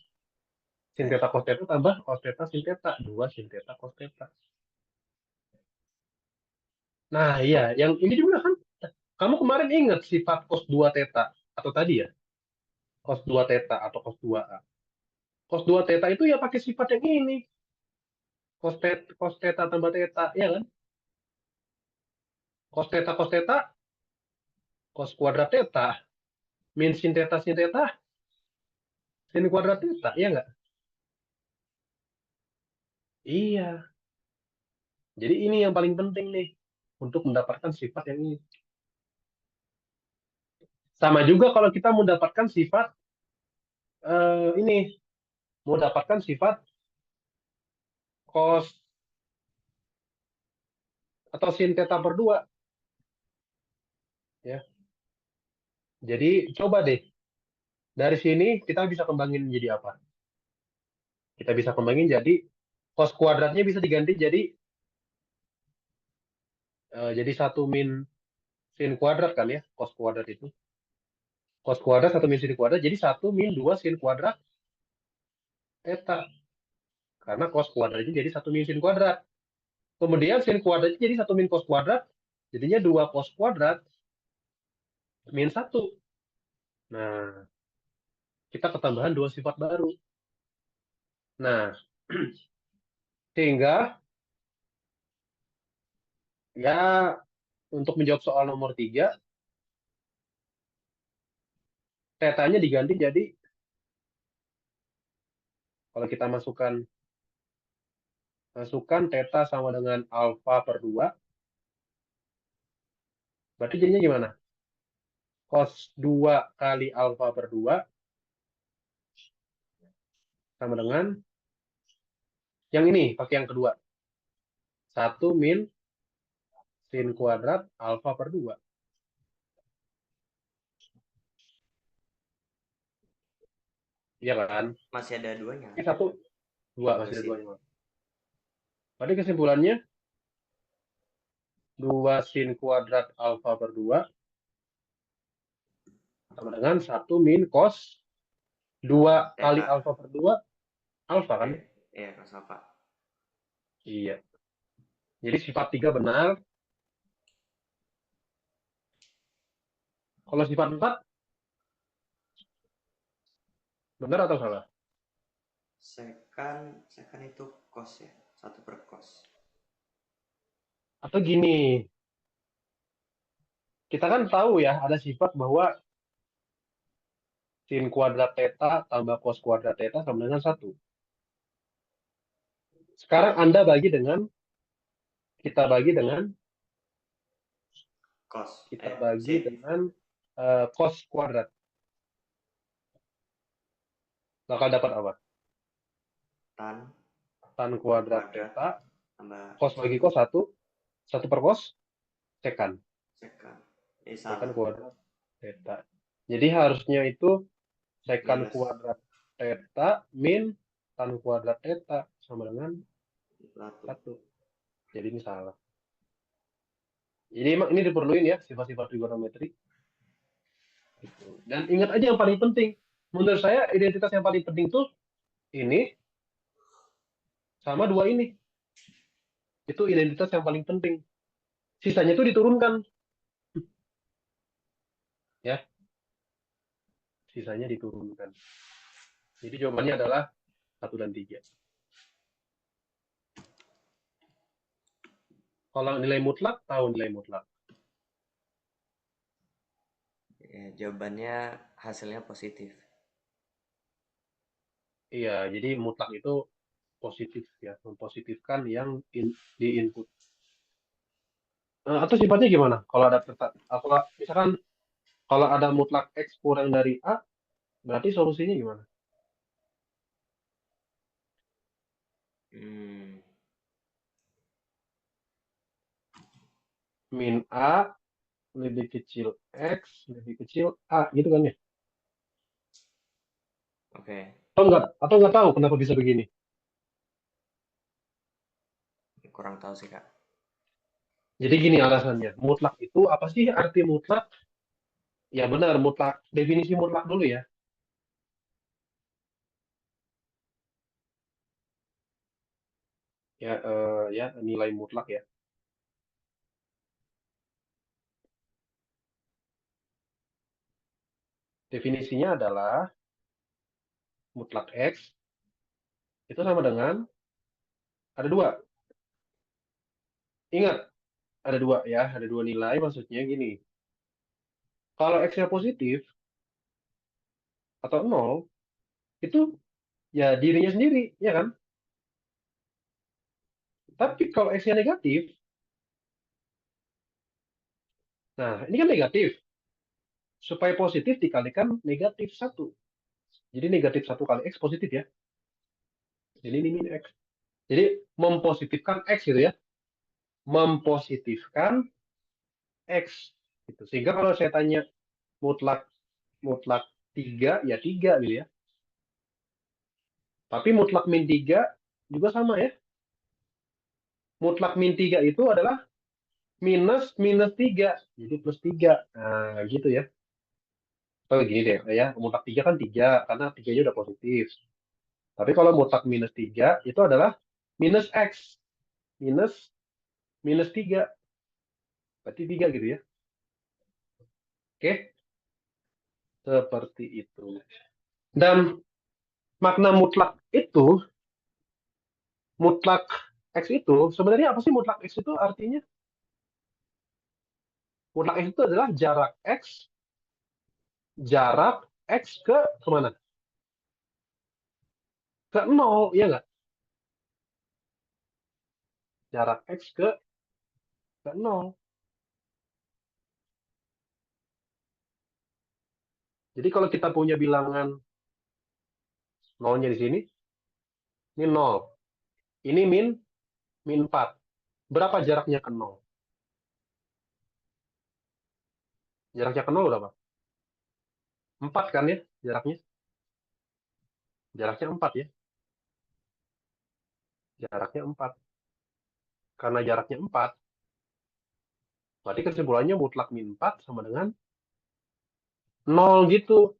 Sin Ya. theta cos theta tambah cos theta sin theta. 2 sin theta cos theta. Nah, iya. Yang ini juga kan. Kamu kemarin ingat sifat cos 2 theta. Atau tadi ya? Cos 2 theta atau cos 2a. Cos 2 theta itu ya pakai sifat yang ini. Cos theta tambah theta. Iya kan? Cos theta, cos kuadrat theta. Min sin theta, sin kuadrat theta. Iya nggak? Iya. Jadi ini yang paling penting nih. Untuk mendapatkan sifat yang ini. Sama juga kalau kita mendapatkan sifat ini. Mau dapatkan sifat cos atau sin theta per 2. Ya. Jadi coba deh. Dari sini kita bisa kembangin jadi apa? Kita bisa kembangin jadi cos kuadratnya bisa diganti jadi satu min sin kuadrat kan ya. Cos kuadrat itu. Cos kuadrat satu min sin kuadrat jadi satu min 2 sin kuadrat theta. Karena cos kuadratnya jadi satu min sin kuadrat. Kemudian sin kuadratnya jadi satu min cos kuadrat. Jadinya 2 cos kuadrat min satu. Nah, kita ketambahan dua sifat baru. Nah, sehingga ya untuk menjawab soal nomor 3, tetanya diganti jadi kalau kita masukkan theta sama dengan alfa per 2, berarti jadinya gimana? Cos 2 kali alfa per 2 sama dengan yang ini, pakai yang kedua. Satu min sin kuadrat alfa per 2. Iya kan? Masih ada duanya Ini kan? satu, dua, Dua masih ada sin. duanya. Berarti kesimpulannya 2 sin kuadrat alfa per 2 sama dengan satu min cos 2 kali Theta. alfa per 2 alfa kan? Ya, ya cos alpha. Iya. Jadi sifat 3 benar. Kalau sifat 4 benar atau salah? Sekan itu cos ya. Satu per cos. Atau gini, kita kan tahu ya ada sifat bahwa sin kuadrat theta tambah cos kuadrat theta sama dengan satu. Sekarang kita bagi dengan Cos. kita bagi Sin. dengan cos kuadrat. Bakal dapat apa? tan tan kuadrat kuadrat theta, tambah cos bagi satu cos 1, 1 per cos, sekan. sekan. Sekan Salah. kuadrat theta. Jadi harusnya itu sekan Minus kuadrat theta min tan kuadrat theta sama dengan satu. 1. Jadi ini salah. Jadi emang ini diperluin ya sifat-sifat trigonometri. Gitu. Dan ingat aja yang paling penting. Menurut saya identitas yang paling penting tuh ini sama dua ini. Itu identitas yang paling penting. Sisanya itu diturunkan. Ya, sisanya diturunkan. Jadi jawabannya adalah 1 dan 3. Kalau nilai mutlak, tahu nilai mutlak. Ya, jawabannya hasilnya positif. Iya, jadi mutlak itu positif ya, mempositifkan yang di input. Atau sifatnya gimana? Kalau ada kalau misalkan kalau ada mutlak X kurang dari A, berarti solusinya gimana? Hmm, Min A lebih kecil X lebih kecil A gitu kan ya? oke. Atau nggak tahu kenapa bisa begini? Kurang tahu sih, Kak. Jadi gini alasannya. Mutlak itu apa sih arti mutlak? Ya benar, mutlak. Definisi mutlak dulu ya. Ya, ya nilai mutlak ya. Definisinya adalah mutlak X itu sama dengan ada dua. Ingat, ada dua ya, ada dua nilai. Maksudnya gini, kalau X-nya positif atau nol, itu ya dirinya sendiri, ya kan? Tapi kalau X-nya negatif, nah ini kan negatif. Supaya positif dikalikan negatif satu. Jadi negatif 1 kali X positif ya. Jadi ini min X. Jadi mempositifkan X gitu ya. Mempositifkan X. Gitu. Sehingga kalau saya tanya mutlak mutlak 3 ya 3 gitu ya. Tapi mutlak min 3 juga sama ya. Mutlak min 3 itu adalah minus minus 3. Jadi plus 3. Nah, gitu ya. Atau gini deh ya. Mutlak 3 kan 3 karena 3-nya udah positif. Tapi kalau mutlak minus 3 itu adalah minus X. Minus minus 3. Berarti 3 gitu ya. Oke. Seperti itu. Dan makna mutlak X itu, sebenarnya apa sih mutlak X itu artinya? Mutlak X itu adalah jarak X ke kemana? Ke nol, ya nggak? Jarak X ke nol. Jadi kalau kita punya bilangan nolnya di sini, ini nol. Ini min 4. Berapa jaraknya ke nol? Jaraknya ke nol berapa? 4 kan ya jaraknya? Jaraknya 4 ya. Jaraknya 4. Karena jaraknya 4, berarti kesimpulannya mutlak min 4 sama dengan nol gitu.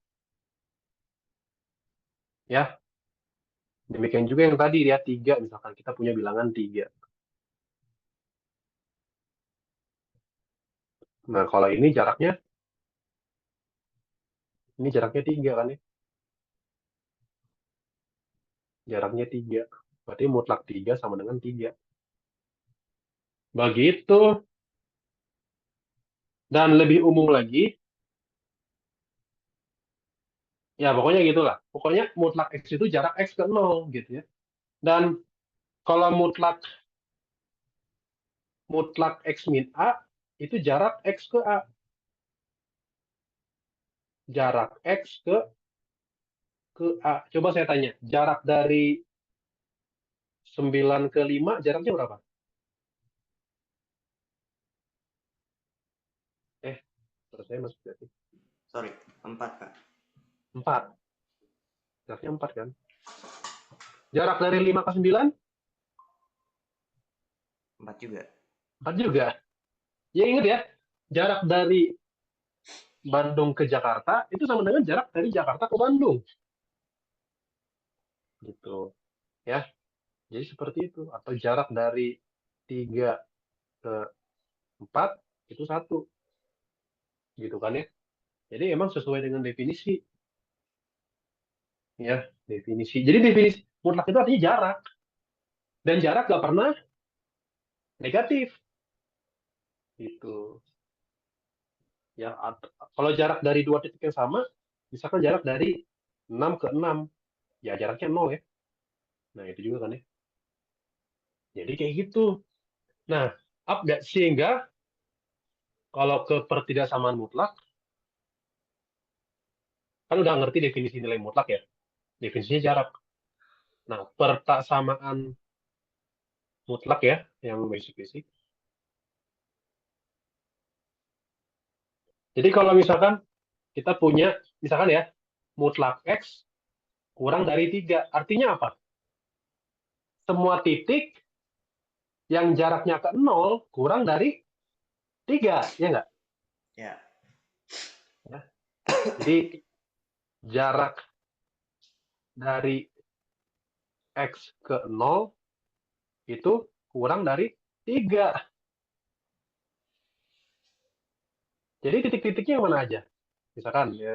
Ya, demikian juga yang tadi ya 3, misalkan kita punya bilangan 3. Nah, kalau ini jaraknya 3 kan ya. Jaraknya 3. Berarti mutlak 3 sama dengan 3. Begitu. Dan lebih umum lagi, ya pokoknya gitulah. Pokoknya mutlak X itu jarak X ke nol gitu ya. Dan kalau mutlak X min A, itu jarak X ke A. Jarak X ke A. Coba saya tanya, jarak dari 9 ke 5 jaraknya berapa? Eh, terus saya masuk berarti. Sorry, 4 Kak. 4. Jaraknya 4 kan? Jarak dari 5 ke 9? 4 juga. 4 juga. Ya ingat ya, jarak dari Bandung ke Jakarta itu sama dengan jarak dari Jakarta ke Bandung. Gitu. Ya, jadi seperti itu. Atau jarak dari 3 ke 4 itu 1. Gitu kan ya. Jadi emang sesuai dengan definisi. Ya, definisi. Jadi definisi mutlak itu artinya jarak. Dan jarak gak pernah negatif. Gitu. Ya, kalau jarak dari dua titik yang sama, misalkan jarak dari 6 ke 6, ya jaraknya 0 ya. Nah, itu juga kan ya. Jadi kayak gitu. Nah, sehingga kalau ke pertidaksamaan mutlak, kan udah ngerti definisi nilai mutlak ya. Definisinya jarak. Nah, pertaksamaan mutlak ya, yang basic-basic. Jadi kalau misalkan kita punya, misalkan ya, mutlak X kurang dari 3. Artinya apa? Semua titik yang jaraknya ke 0 kurang dari 3, ya nggak? Ya. Ya. Jadi jarak dari X ke 0 itu kurang dari 3. Jadi titik-titiknya yang mana aja? Misalkan ya,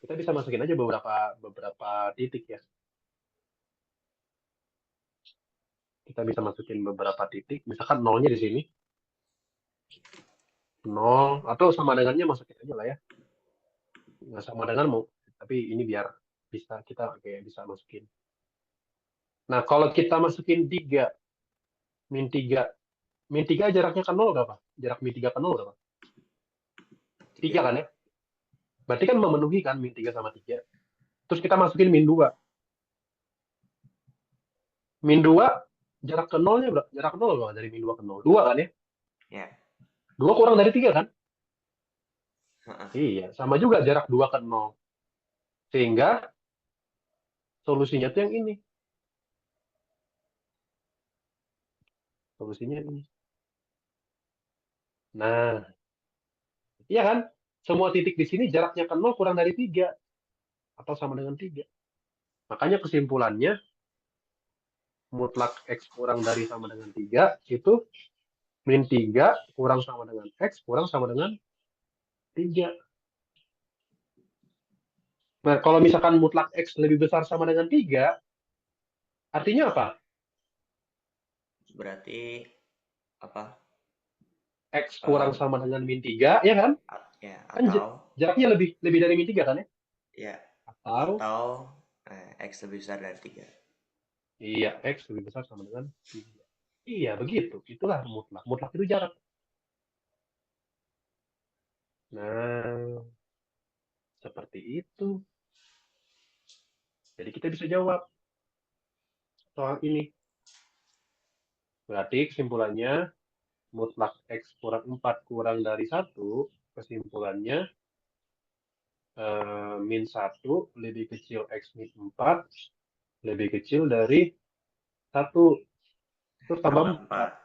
kita bisa masukin aja beberapa beberapa titik ya. Kita bisa masukin beberapa titik, misalkan nolnya di sini, 0, atau sama dengannya masukin aja lah ya. Nggak sama dengan mau, tapi ini biar bisa kita kayak bisa masukin. Nah, kalau kita masukin 3, min 3, min 3 jaraknya ke 0 berapa? Jarak min 3 ke 0 berapa? 3 3. kan ya? Berarti kan memenuhi kan min 3 sama 3. Terus kita masukin min 2. Min 2 jarak ke nolnya berapa? Jarak ke 0 berapa dari min 2 ke 0? 2 kan ya? Ya. 2 kurang dari 3 kan? Heeh. Iya, sama juga jarak 2 ke 0. Sehingga solusinya tuh yang ini. Solusinya ini. Nah, iya kan? Semua titik di sini jaraknya ke 0 kurang dari 3. Atau sama dengan 3. Makanya kesimpulannya, mutlak X kurang dari sama dengan 3, itu min 3 kurang sama dengan X kurang sama dengan 3. Nah, kalau misalkan mutlak X lebih besar sama dengan 3, artinya apa? Berarti apa? X kurang Eh, sama dengan min 3, ya kan? ya Kan atau jaraknya lebih lebih dari min 3 kan ya? ya Atau, atau X lebih besar dari 3. iya, X lebih besar sama dengan 3. Iya, begitu. Itulah mutlak. Mutlak itu jarak. Nah, seperti itu. Jadi kita bisa jawab soal ini. Berarti kesimpulannya, mutlak X kurang 4 kurang dari 1, kesimpulannya min 1 lebih kecil X min 4 lebih kecil dari 1. Terus tambah Tambah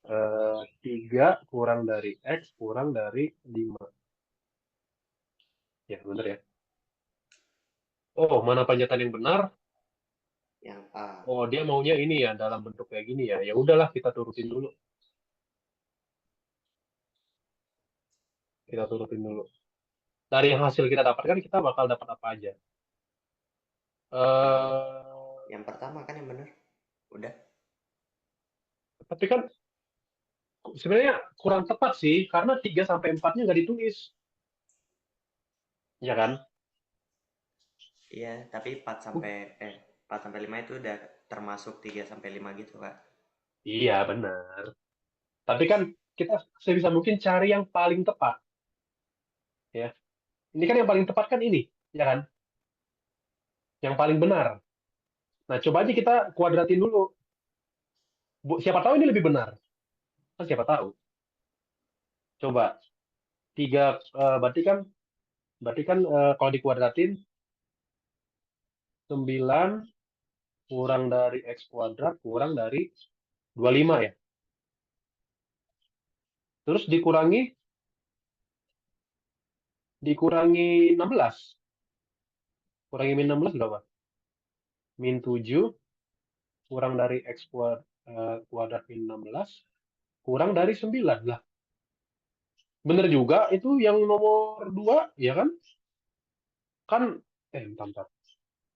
4. 4. 3 kurang dari X kurang dari 5. Ya, benar ya. Oh, mana panjatan yang benar? Yang A. Oh, dia maunya ini ya, dalam bentuk kayak gini ya. Ya udahlah, kita turutin dulu. Kita turutin dulu. Dari yang hasil kita dapatkan, kita bakal dapat apa aja. Yang eh yang pertama kan yang benar. Udah. tapi kan sebenarnya kurang tepat sih, karena 3 sampai 4-nya nggak ditulis. Ya kan? Iya, tapi 4 sampai 5 itu udah termasuk 3 sampai 5 gitu, Kak. Iya, benar. Tapi kan kita sebisa mungkin cari yang paling tepat. Ya. Ini kan yang paling tepat kan ini. Ya kan? Yang paling benar. Nah, coba aja kita kuadratin dulu. Siapa tahu ini lebih benar. Kan siapa tahu. Coba tiga berarti kan kalau dikuadratin 9 kurang dari X kuadrat kurang dari 25 ya. Terus dikurangi 16. Kurangi min 16 berapa? Min 7 kurang dari X kuadrat min 16 kurang dari 9 lah. Bener juga itu yang nomor 2 ya kan? Kan bentar, bentar.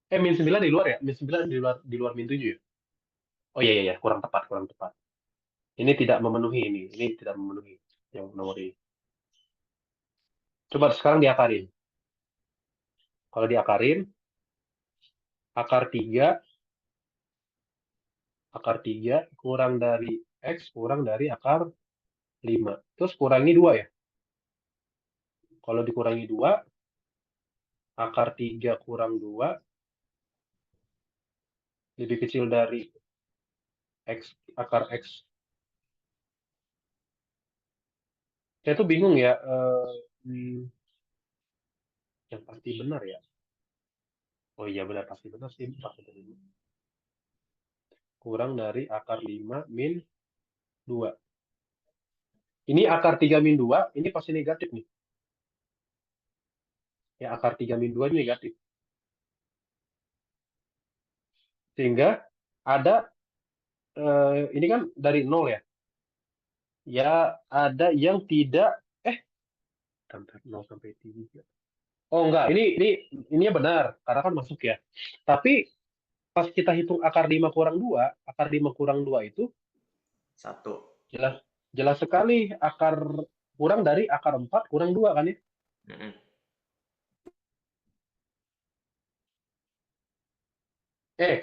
Min 9 di luar ya? Min 9 di luar min 7 ya? Oh iya iya iya, kurang tepat, kurang tepat. Ini tidak memenuhi ini. Ini tidak memenuhi yang nomor ini. Coba sekarang diakarin. Kalau diakarin, akar 3 kurang dari X kurang dari akar 5. Terus kurangi 2 ya. Kalau dikurangi 2, akar 3 kurang 2 lebih kecil dari X, akar X. Saya tuh bingung ya, yang pasti benar ya. Oh iya benar, pasti benar sih. 4/5. Kurang dari akar 5 min 2. Ini akar 3 min 2, ini pasti negatif nih. Ya, akar 3 min 2 ini negatif. Sehingga ada, ini kan dari 0 ya. Ya, ada yang tidak, eh, bentar, 0 sampai 3. Oh enggak, ini benar, karena kan masuk ya. Tapi pas kita hitung akar 5 kurang 2, akar 5 kurang 2 itu Satu. jelas jelas sekali akar kurang dari akar 4 kurang 2 kan ya? Mm-mm.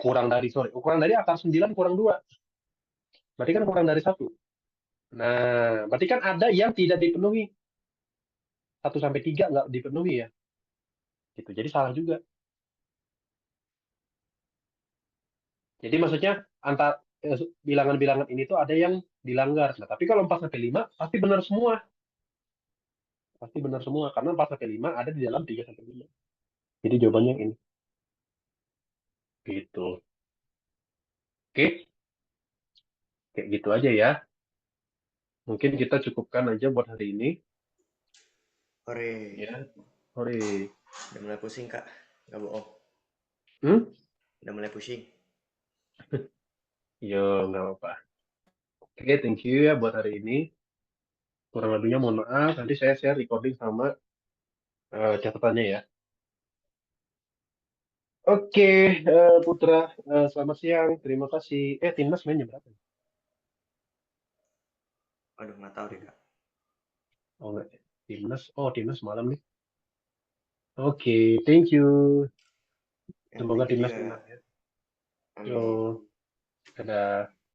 Kurang dari akar 9 kurang 2. Berarti kan kurang dari 1. Nah, berarti kan ada yang tidak dipenuhi. 1 sampai 3 nggak dipenuhi ya. Gitu. Jadi salah juga. Jadi maksudnya antar bilangan-bilangan ini tuh ada yang dilanggar. Nah, tapi kalau 4 sampai 5 pasti benar semua. Pasti benar semua karena 4 sampai 5 ada di dalam 3 sampai 5. Jadi jawabannya yang ini. Gitu. Oke, kayak gitu aja ya. Mungkin kita cukupkan aja buat hari ini Ore. ya. Sorry. Udah mulai pusing, Kak. Nggak bohong. Hmm? Udah mulai pusing. Yo, nggak apa-apa. Oke, thank you ya buat hari ini. Kurang lebihnya mohon maaf. Nanti saya share recording sama catatannya ya. Oke, Putra, selamat siang. Terima kasih. Timnas main jam berapa? Aduh, nggak tahu deh, Kak. Oh, enggak. Timnas malam nih. Oke, thank you. Ya, Semoga thank you timnas juga. menang ya. Amin. Yo, dadah.